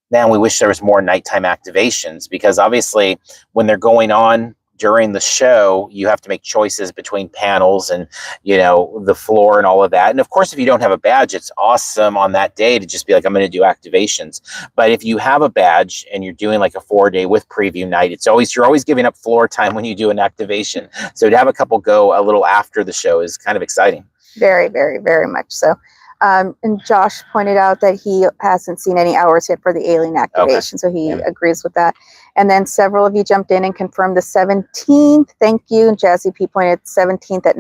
man, we wish there was more nighttime activations, because obviously when they're going on during the show, you have to make choices between panels and, the floor and all of that. And of course, if you don't have a badge, it's awesome on that day to just be like, I'm going to do activations. But if you have a badge and you're doing like a 4-day with preview night, you're always giving up floor time when you do an activation. So to have a couple go a little after the show is kind of exciting. Very, very, very much so. And Josh pointed out that he hasn't seen any hours yet for the alien activation, so he agrees with that. And then several of you jumped in and confirmed the 17th. Thank you. And Jazzy P pointed 17th at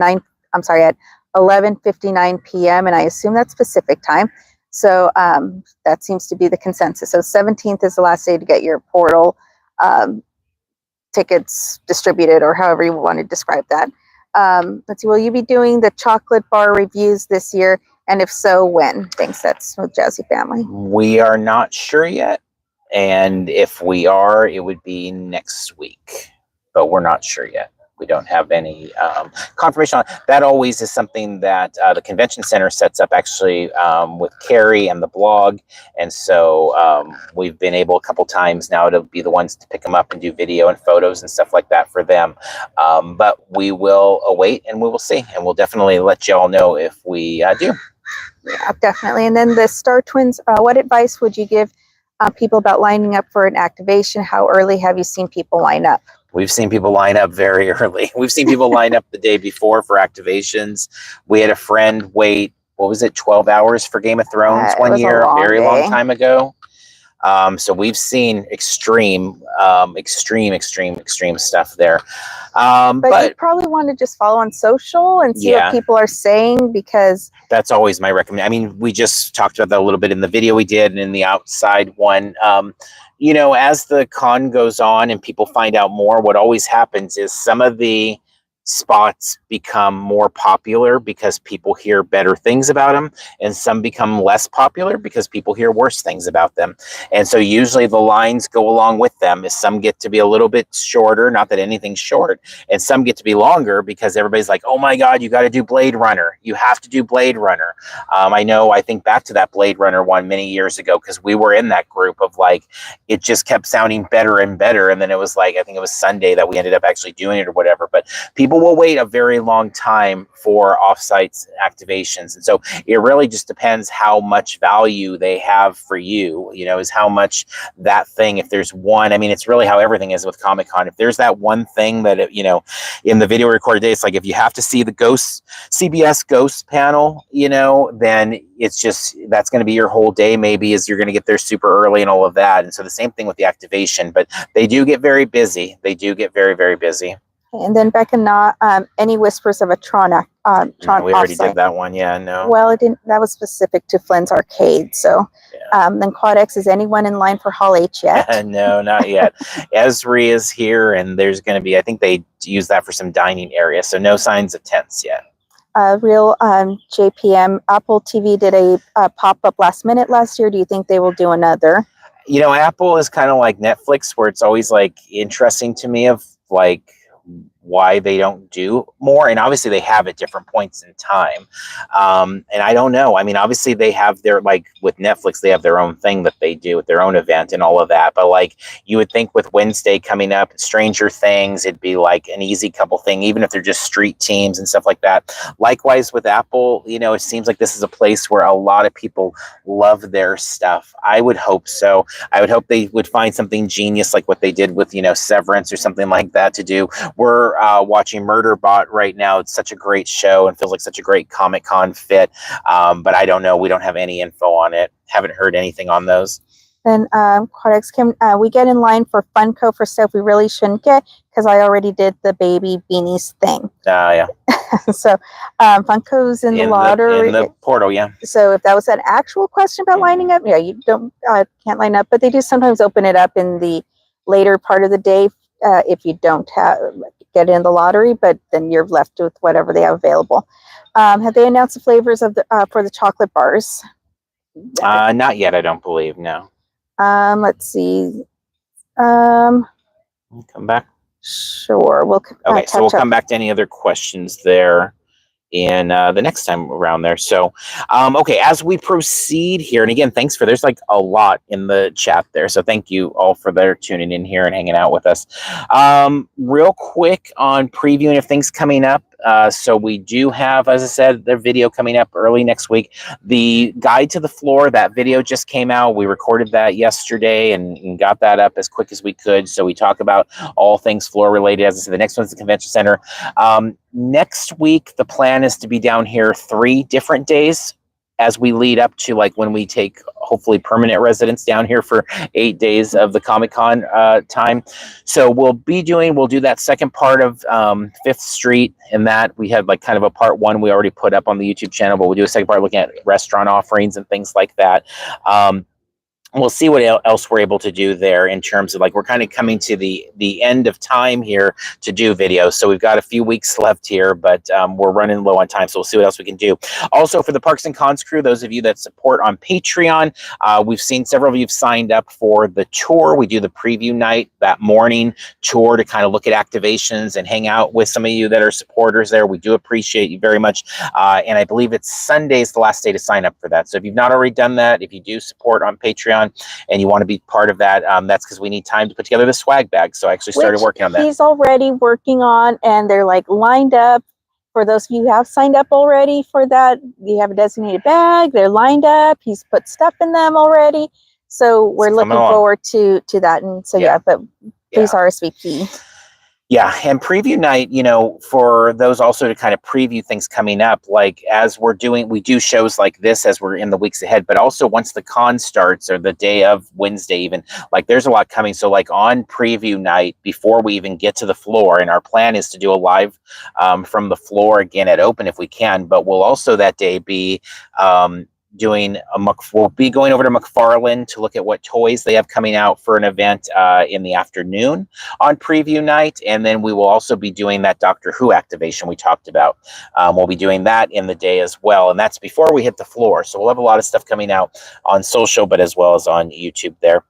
11:59 p.m. and I assume that's Pacific time. So that seems to be the consensus. So 17th is the last day to get your portal tickets distributed, or however you want to describe that. Let's see. Will you be doing the chocolate bar reviews this year? And if so, when? Thanks. That's with Jazzy Family. We are not sure yet. And if we are, it would be next week. But we're not sure yet. We don't have any confirmation on it. That always is something that the convention center sets up actually with Carrie and the blog. And so we've been able a couple times now to be the ones to pick them up and do video and photos and stuff like that for them. But we will await and we will see. And we'll definitely let you all know if we do. Yeah, definitely. And then the Star Twins, what advice would you give people about lining up for an activation? How early have you seen people line up? We've seen people line up very early. We've seen people line up the day before for activations. We had a friend wait, 12 hours for Game of Thrones one year, a very long time ago. So we've seen extreme stuff there. But you probably want to just follow on social and see what people are saying, because that's always my recommendation. I mean, we just talked about that a little bit in the video we did and in the outside one. You know, as the con goes on and people find out more, what always happens is some of the spots become more popular because people hear better things about them, and some become less popular because people hear worse things about them. And so usually the lines go along with them. Some get to be a little bit shorter, not that anything's short, and some get to be longer because everybody's like, oh my God, you got to do Blade Runner. You have to do Blade Runner. I think back to that Blade Runner one many years ago, because we were in that group of like, it just kept sounding better and better. And then it was like, I think it was Sunday that we ended up actually doing it or whatever. But people will wait a very long time for Offsite activations. And so it really just depends how much value they have for you, you know, is how much that thing, if there's one, I mean, it's really how everything is with Comic-Con. If there's that one thing that, you know, in the video recorded today, it's like, if you have to see the CBS Ghost panel, you know, then it's just, that's going to be your whole day, maybe, is you're going to get there super early and all of that. And so the same thing with the activation, but they do get very busy. They do get very, very busy. And then Becca, any whispers of a Tron No, we already Offsite? did that one. Yeah, no. Well, it didn't. That was specific to Flynn's Arcade. So, then Quadex, is anyone in line for Hall H yet? No, not yet. Esri is here, and there's going to be, I think they use that for some dining area. So no signs of tents yet. Real JPM, Apple TV did a pop-up last minute last year. Do you think they will do another? You know, Apple is kind of like Netflix, where it's always like interesting to me of like why they don't do more. And obviously they have at different points in time. And I don't know. I mean, obviously they have their, like with Netflix, they have their own thing that they do with their own event and all of that. But like, you would think with Wednesday coming up, Stranger Things, it'd be like an easy couple thing, even if they're just street teams and stuff like that. Likewise with Apple, you know, it seems like this is a place where a lot of people love their stuff. I would hope so. I would hope they would find something genius like what they did with, you know, Severance or something like that to do. We're watching Murderbot right now. It's such a great show and feels like such a great Comic-Con fit. But I don't know. We don't have any info on it. Haven't heard anything on those. Then Quadex, can we get in line for Funko for stuff we really shouldn't get? Because I already did the baby beanies thing. Yeah. So Funko's in the lottery. In the portal, yeah. So if that was an actual question about lining up, yeah, you don't can't line up. But they do sometimes open it up in the later part of the day if you don't get in the lottery, but then you're left with whatever they have available. Have they announced the flavors of the for the chocolate bars? Not yet, I don't believe. No. Let's see. Come back. Sure. Okay, so we'll come back to any other questions there in the next time around there. So, okay, as we proceed here, and again, thanks for, there's like a lot in the chat there. So thank you all for their tuning in here and hanging out with us. Real quick on previewing of things coming up. So we do have, as I said, the video coming up early next week. The Guide to the Floor, that video just came out. We recorded that yesterday and got that up as quick as we could. So we talk about all things floor related. As I said, the next one's the convention center. Next week, the plan is to be down here 3 different days as we lead up to like when we take hopefully permanent residents down here for 8 days of the Comic-Con time. So we'll do that second part of 5th Street, and that we have like kind of a part 1 we already put up on the YouTube channel, but we'll do a second part looking at restaurant offerings and things like that. We'll see what else we're able to do there in terms of like, we're kind of coming to the end of time here to do videos. So we've got a few weeks left here, but we're running low on time. So we'll see what else we can do. Also for the Parks and Cons crew, those of you that support on Patreon, we've seen several of you have signed up for the tour. We do the preview night, that morning tour to kind of look at activations and hang out with some of you that are supporters there. We do appreciate you very much. And I believe it's Sunday is the last day to sign up for that. So if you've not already done that, if you do support on Patreon, and you want to be part of that, that's because we need time to put together the swag bag. So I actually started working on that. He's already working on, and they're like lined up. For those of you who have signed up already for that, you have a designated bag. They're lined up. He's put stuff in them already. So we're looking forward to that. And so, but please RSVP. Yeah, and preview night, for those also to kind of preview things coming up, like as we do shows like this as we're in the weeks ahead, but also once the con starts or the day of Wednesday, even like there's a lot coming. So, like on preview night, before we even get to the floor, and our plan is to do a live from the floor again at Open if we can, but we'll also that day be we'll be going over to McFarland to look at what toys they have coming out for an event in the afternoon on preview night, and then we will also be doing that Doctor Who activation we talked about. We'll be doing that in the day as well, and that's before we hit the floor. So we'll have a lot of stuff coming out on social, but as well as on YouTube there.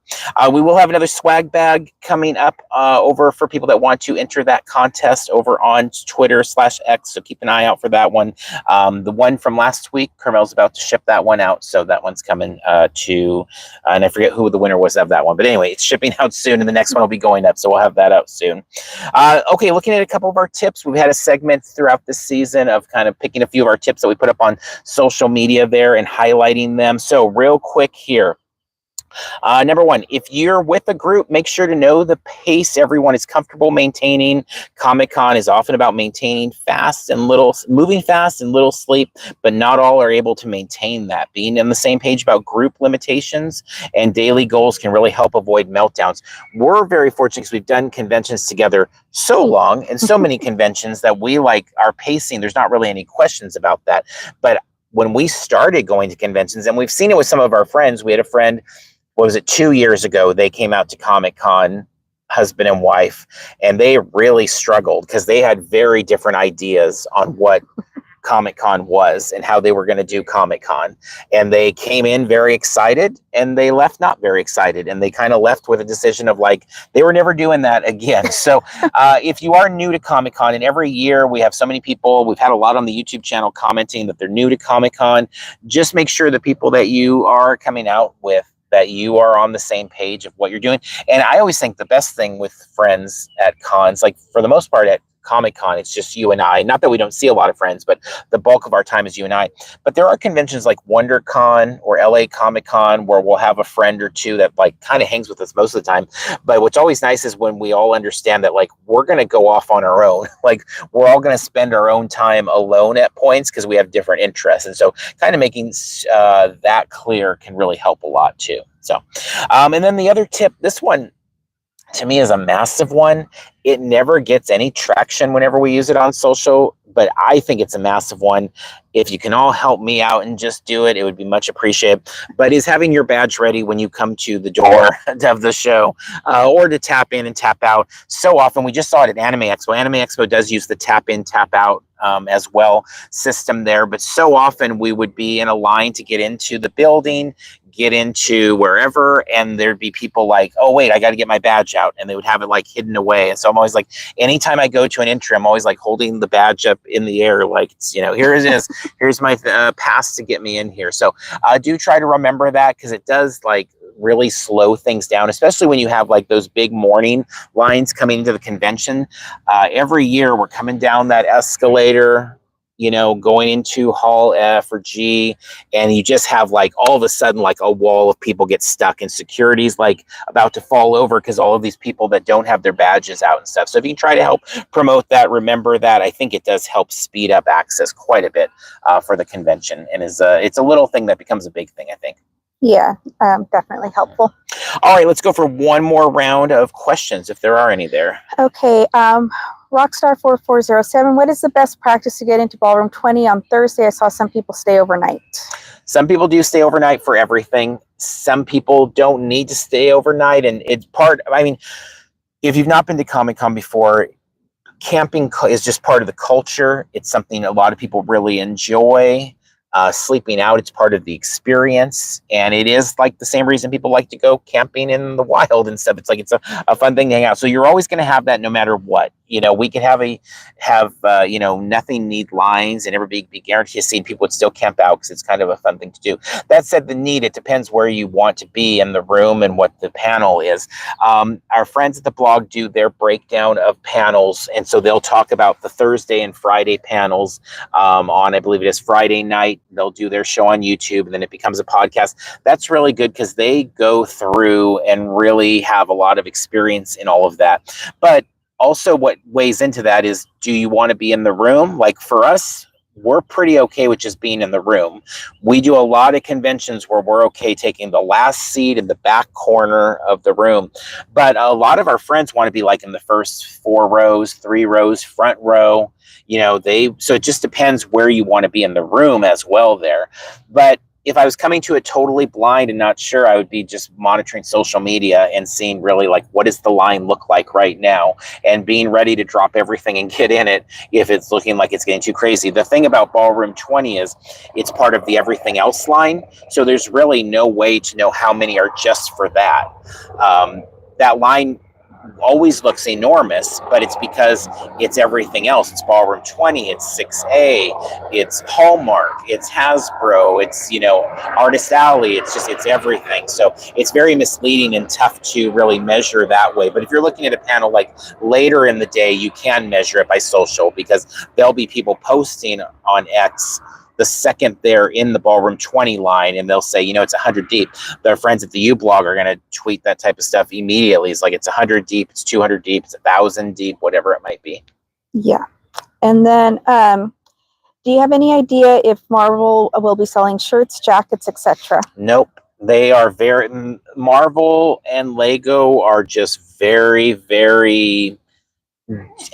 We will have another swag bag coming up over for people that want to enter that contest over on Twitter/X. So keep an eye out for that one. The one from last week, Carmel's about to ship that one out, so that one's coming and I forget who the winner was of that one, but anyway, it's shipping out soon, and the next one will be going up, so we'll have that out soon. Okay, looking at a couple of our tips, we've had a segment throughout this season of kind of picking a few of our tips that we put up on social media there and highlighting them. So real quick here. Number one, if you're with a group, make sure to know the pace everyone is comfortable maintaining. Comic-Con is often about moving fast and little sleep, but not all are able to maintain that. Being on the same page about group limitations and daily goals can really help avoid meltdowns. We're very fortunate because we've done conventions together so long and so many conventions that we like our pacing. There's not really any questions about that. But when we started going to conventions, and we've seen it with some of our friends, we had a friend, what was it, 2 years ago, they came out to Comic-Con, husband and wife, and they really struggled because they had very different ideas on what Comic-Con was and how they were going to do Comic-Con. And they came in very excited and they left not very excited. And they kind of left with a decision of like, they were never doing that again. So if you are new to Comic-Con, and every year we have so many people, we've had a lot on the YouTube channel commenting that they're new to Comic-Con, just make sure the people that you are coming out with, that you are on the same page of what you're doing. And I always think the best thing with friends at cons, like for the most part at Comic-Con, it's just you and I. Not that we don't see a lot of friends, but the bulk of our time is you and I. But there are conventions like WonderCon or LA Comic-Con where we'll have a friend or two that like kind of hangs with us most of the time. But what's always nice is when we all understand that like we're going to go off on our own. Like we're all going to spend our own time alone at points because we have different interests. And so kind of making that clear can really help a lot too. So, and then the other tip, this one to me is a massive one. It never gets any traction whenever we use it on social, but I think it's a massive one. If you can all help me out and just do it, it would be much appreciated. But is having your badge ready when you come to the door of the show or to tap in and tap out. So often, we just saw it at Anime Expo. Anime Expo does use the tap in, tap out as well system there. But so often we would be in a line to get into the building, get into wherever, and there'd be people like, oh wait, I got to get my badge out, and they would have it like hidden away. And so I'm always like, anytime I go to an entry, I'm always like holding the badge up in the air, like it's, here it is, here's my pass to get me in here. So do try to remember that, because it does like really slow things down, especially when you have like those big morning lines coming into the convention. Every year we're coming down that escalator, going into hall F or G, and you just have like all of a sudden like a wall of people get stuck, and security's like about to fall over because all of these people that don't have their badges out and stuff. So if you can try to help promote that, remember that, I think it does help speed up access quite a bit for the convention, and it's a little thing that becomes a big thing, I think. Yeah, definitely helpful. All right, let's go for one more round of questions, if there are any there. Okay, Rockstar4407, what is the best practice to get into Ballroom 20 on Thursday? I saw some people stay overnight. Some people do stay overnight for everything. Some people don't need to stay overnight, and it's if you've not been to Comic-Con before, camping is just part of the culture. It's something a lot of people really enjoy. Sleeping out, it's part of the experience, and it is like the same reason people like to go camping in the wild and stuff. It's like it's a fun thing to hang out. So you're always going to have that no matter what. We could have nothing need lines and everybody be guaranteed to see, people would still camp out because it's kind of a fun thing to do. That said, it depends where you want to be in the room and what the panel is. Our friends at the blog do their breakdown of panels, and so they'll talk about the Thursday and Friday panels on, I believe it is Friday night. They'll do their show on YouTube, and then it becomes a podcast. That's really good because they go through and really have a lot of experience in all of that. But also what weighs into that is, do you want to be in the room? Like for us, we're pretty okay with just being in the room. We do a lot of conventions where we're okay taking the last seat in the back corner of the room. But a lot of our friends want to be like in the first 4 rows, 3 rows, front row. So it just depends where you want to be in the room as well there. But if I was coming to it totally blind and not sure, I would be just monitoring social media and seeing really like, what does the line look like right now, and being ready to drop everything and get in it if it's looking like it's getting too crazy. The thing about Ballroom 20 is it's part of the everything else line. So there's really no way to know how many are just for that. That line always looks enormous, but it's because it's everything else. It's Ballroom 20, it's 6A, it's Hallmark, it's Hasbro, it's Artist Alley. It's everything. So it's very misleading and tough to really measure that way. But if you're looking at a panel like later in the day, you can measure it by social, because there'll be people posting on X the second they're in the Ballroom 20 line, and they'll say, it's 100 deep. Their friends at the U-Blog are going to tweet that type of stuff immediately. It's like, it's 100 deep, it's 200 deep, it's 1,000 deep, whatever it might be. Yeah. And then, do you have any idea if Marvel will be selling shirts, jackets, etc.? Nope. They are Marvel and Lego are just very, very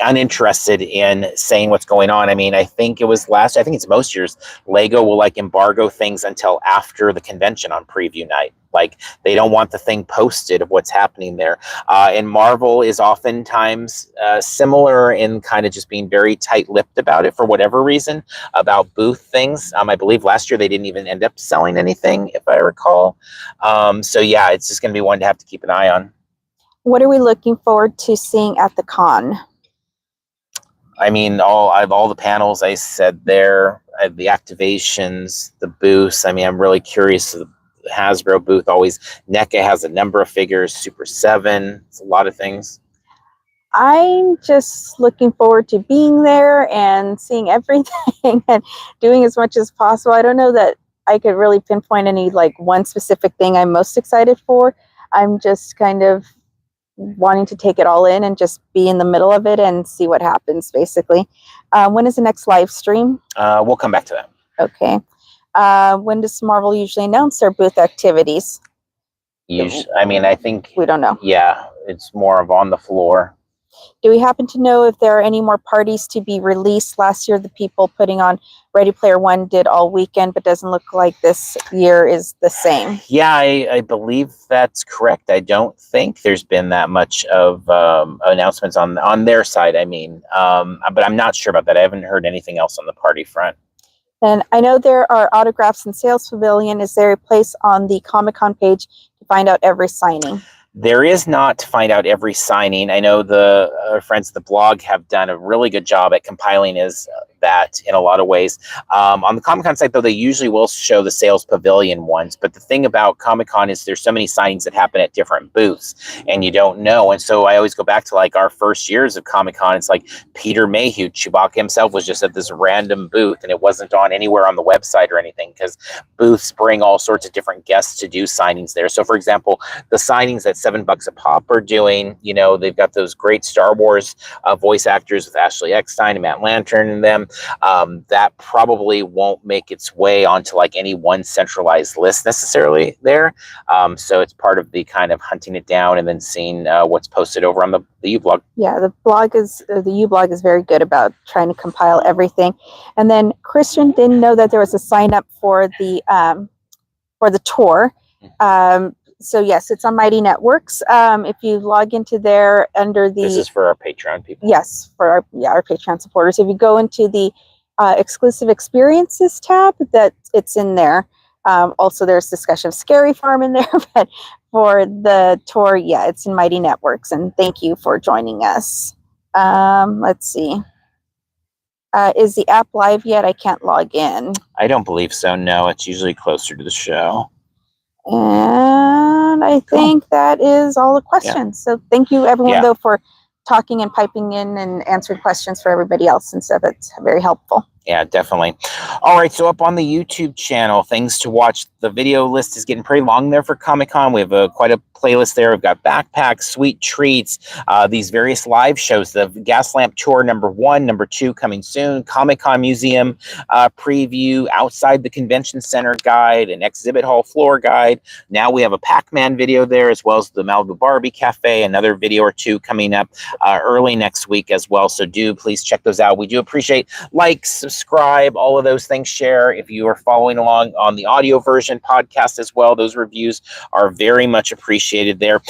uninterested in saying what's going on. I mean, I think it's most years, Lego will like embargo things until after the convention on preview night. Like, they don't want the thing posted of what's happening there. And Marvel is oftentimes similar in kind of just being very tight-lipped about it for whatever reason, about booth things. I believe last year they didn't even end up selling anything, if I recall. So yeah, it's just going to be one to have to keep an eye on. What are we looking forward to seeing at the con? I mean, all the panels I said there, the activations, the booths. I mean, I'm really curious. The Hasbro booth always. NECA has a number of figures. Super7. It's a lot of things. I'm just looking forward to being there and seeing everything and doing as much as possible. I don't know that I could really pinpoint any like one specific thing I'm most excited for. I'm just kind of wanting to take it all in and just be in the middle of it and see what happens, basically. When is the next live stream? We'll come back to that. Okay. When does Marvel usually announce their booth activities? I think we don't know. Yeah, it's more of on the floor. Do we happen to know if there are any more parties to be released? Last year, the people putting on Ready Player One did all weekend, but doesn't look like this year is the same. Yeah, I believe that's correct. I don't think there's been that much of announcements on their side. But I'm not sure about that. I haven't heard anything else on the party front. And I know there are autographs in Sales Pavilion. Is there a place on the Comic-Con page to find out every signing? There is not to find out every signing. I know the friends of the blog have done a really good job at compiling that in a lot of ways. On the Comic-Con site, though, they usually will show the Sales Pavilion ones. But the thing about Comic-Con is there's so many signings that happen at different booths, and you don't know. And so I always go back to like our first years of Comic-Con. It's like Peter Mayhew, Chewbacca himself, was just at this random booth, and it wasn't on anywhere on the website or anything, because booths bring all sorts of different guests to do signings there. So, for example, the signings that $7 a pop are doing, they've got those great Star Wars voice actors with Ashley Eckstein and Matt Lantern in them. That probably won't make its way onto like any one centralized list necessarily there. So it's part of the kind of hunting it down and then seeing what's posted over on the U-Blog. Yeah, the U-Blog is very good about trying to compile everything. And then Christian didn't know that there was a sign up for the tour. So yes, it's on Mighty Networks. If you log into there under the... This is for our Patreon people. Yes, for our Patreon supporters. If you go into the exclusive experiences tab, that it's in there. Also, there's discussion of Scary Farm in there, but for the tour, yeah, it's in Mighty Networks. And thank you for joining us. Let's see. Is the app live yet? I can't log in. I don't believe so. No, it's usually closer to the show. And I think that is all the questions. Yeah. So thank you, everyone, though, for talking and piping in and answering questions for everybody else and stuff. It's very helpful. Yeah, definitely. All right, so up on the YouTube channel, things to watch. The video list is getting pretty long there for Comic-Con. We have quite a playlist there. We've got backpacks, sweet treats, these various live shows. The Gaslamp Tour #1, #2 coming soon, Comic-Con Museum preview, outside the convention center guide, an exhibit hall floor guide. Now we have a Pac-Man video there, as well as the Malibu Barbie Cafe, another video or two coming up early next week as well. So do please check those out. We do appreciate likes, subscribe, all of those things, share. If you are following along on the audio version podcast as well, those reviews are very much appreciated there.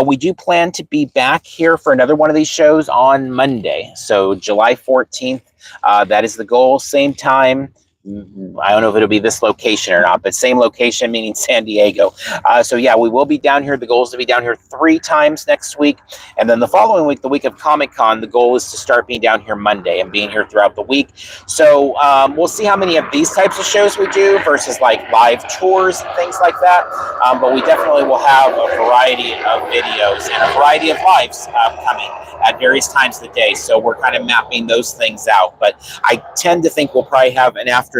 We do plan to be back here for another one of these shows on Monday. So July 14th, that is the goal. Same time. I don't know if it'll be this location or not, but same location, meaning San Diego. So yeah, we will be down here. The goal is to be down here 3 times next week. And then the following week, the week of Comic-Con, the goal is to start being down here Monday and being here throughout the week. So we'll see how many of these types of shows we do versus like live tours and things like that. But we definitely will have a variety of videos and a variety of lives coming at various times of the day. So we're kind of mapping those things out. But I tend to think we'll probably have an afternoon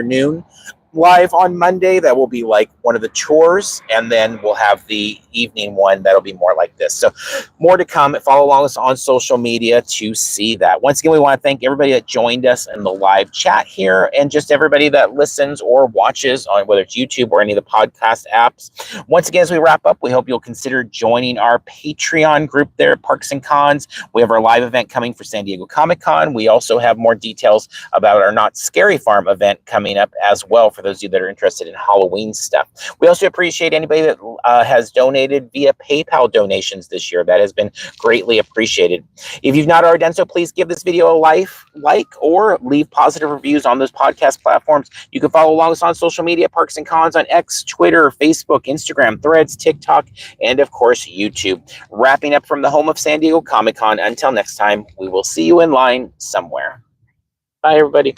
live on Monday that will be like one of the tours, and then we'll have the evening one that'll be more like this. So more to come. Follow along us on social media to see that. Once again, we want to thank everybody that joined us in the live chat here, and just everybody that listens or watches on whether it's YouTube or any of the podcast apps. Once again, as we wrap up, we hope you'll consider joining our Patreon group there at Parks and Cons. We have our live event coming for San Diego Comic-Con. We also have more details about our Not Scary Farm event coming up as well, for those of you that are interested in Halloween stuff. We also appreciate anybody that has donated via PayPal donations this year. That has been greatly appreciated. If you've not already done so, please give this video a like or leave positive reviews on those podcast platforms. You can follow along us on social media, Parks and Cons on X, Twitter, Facebook, Instagram, Threads, TikTok, and of course, YouTube. Wrapping up from the home of San Diego Comic-Con. Until next time, we will see you in line somewhere. Bye, everybody.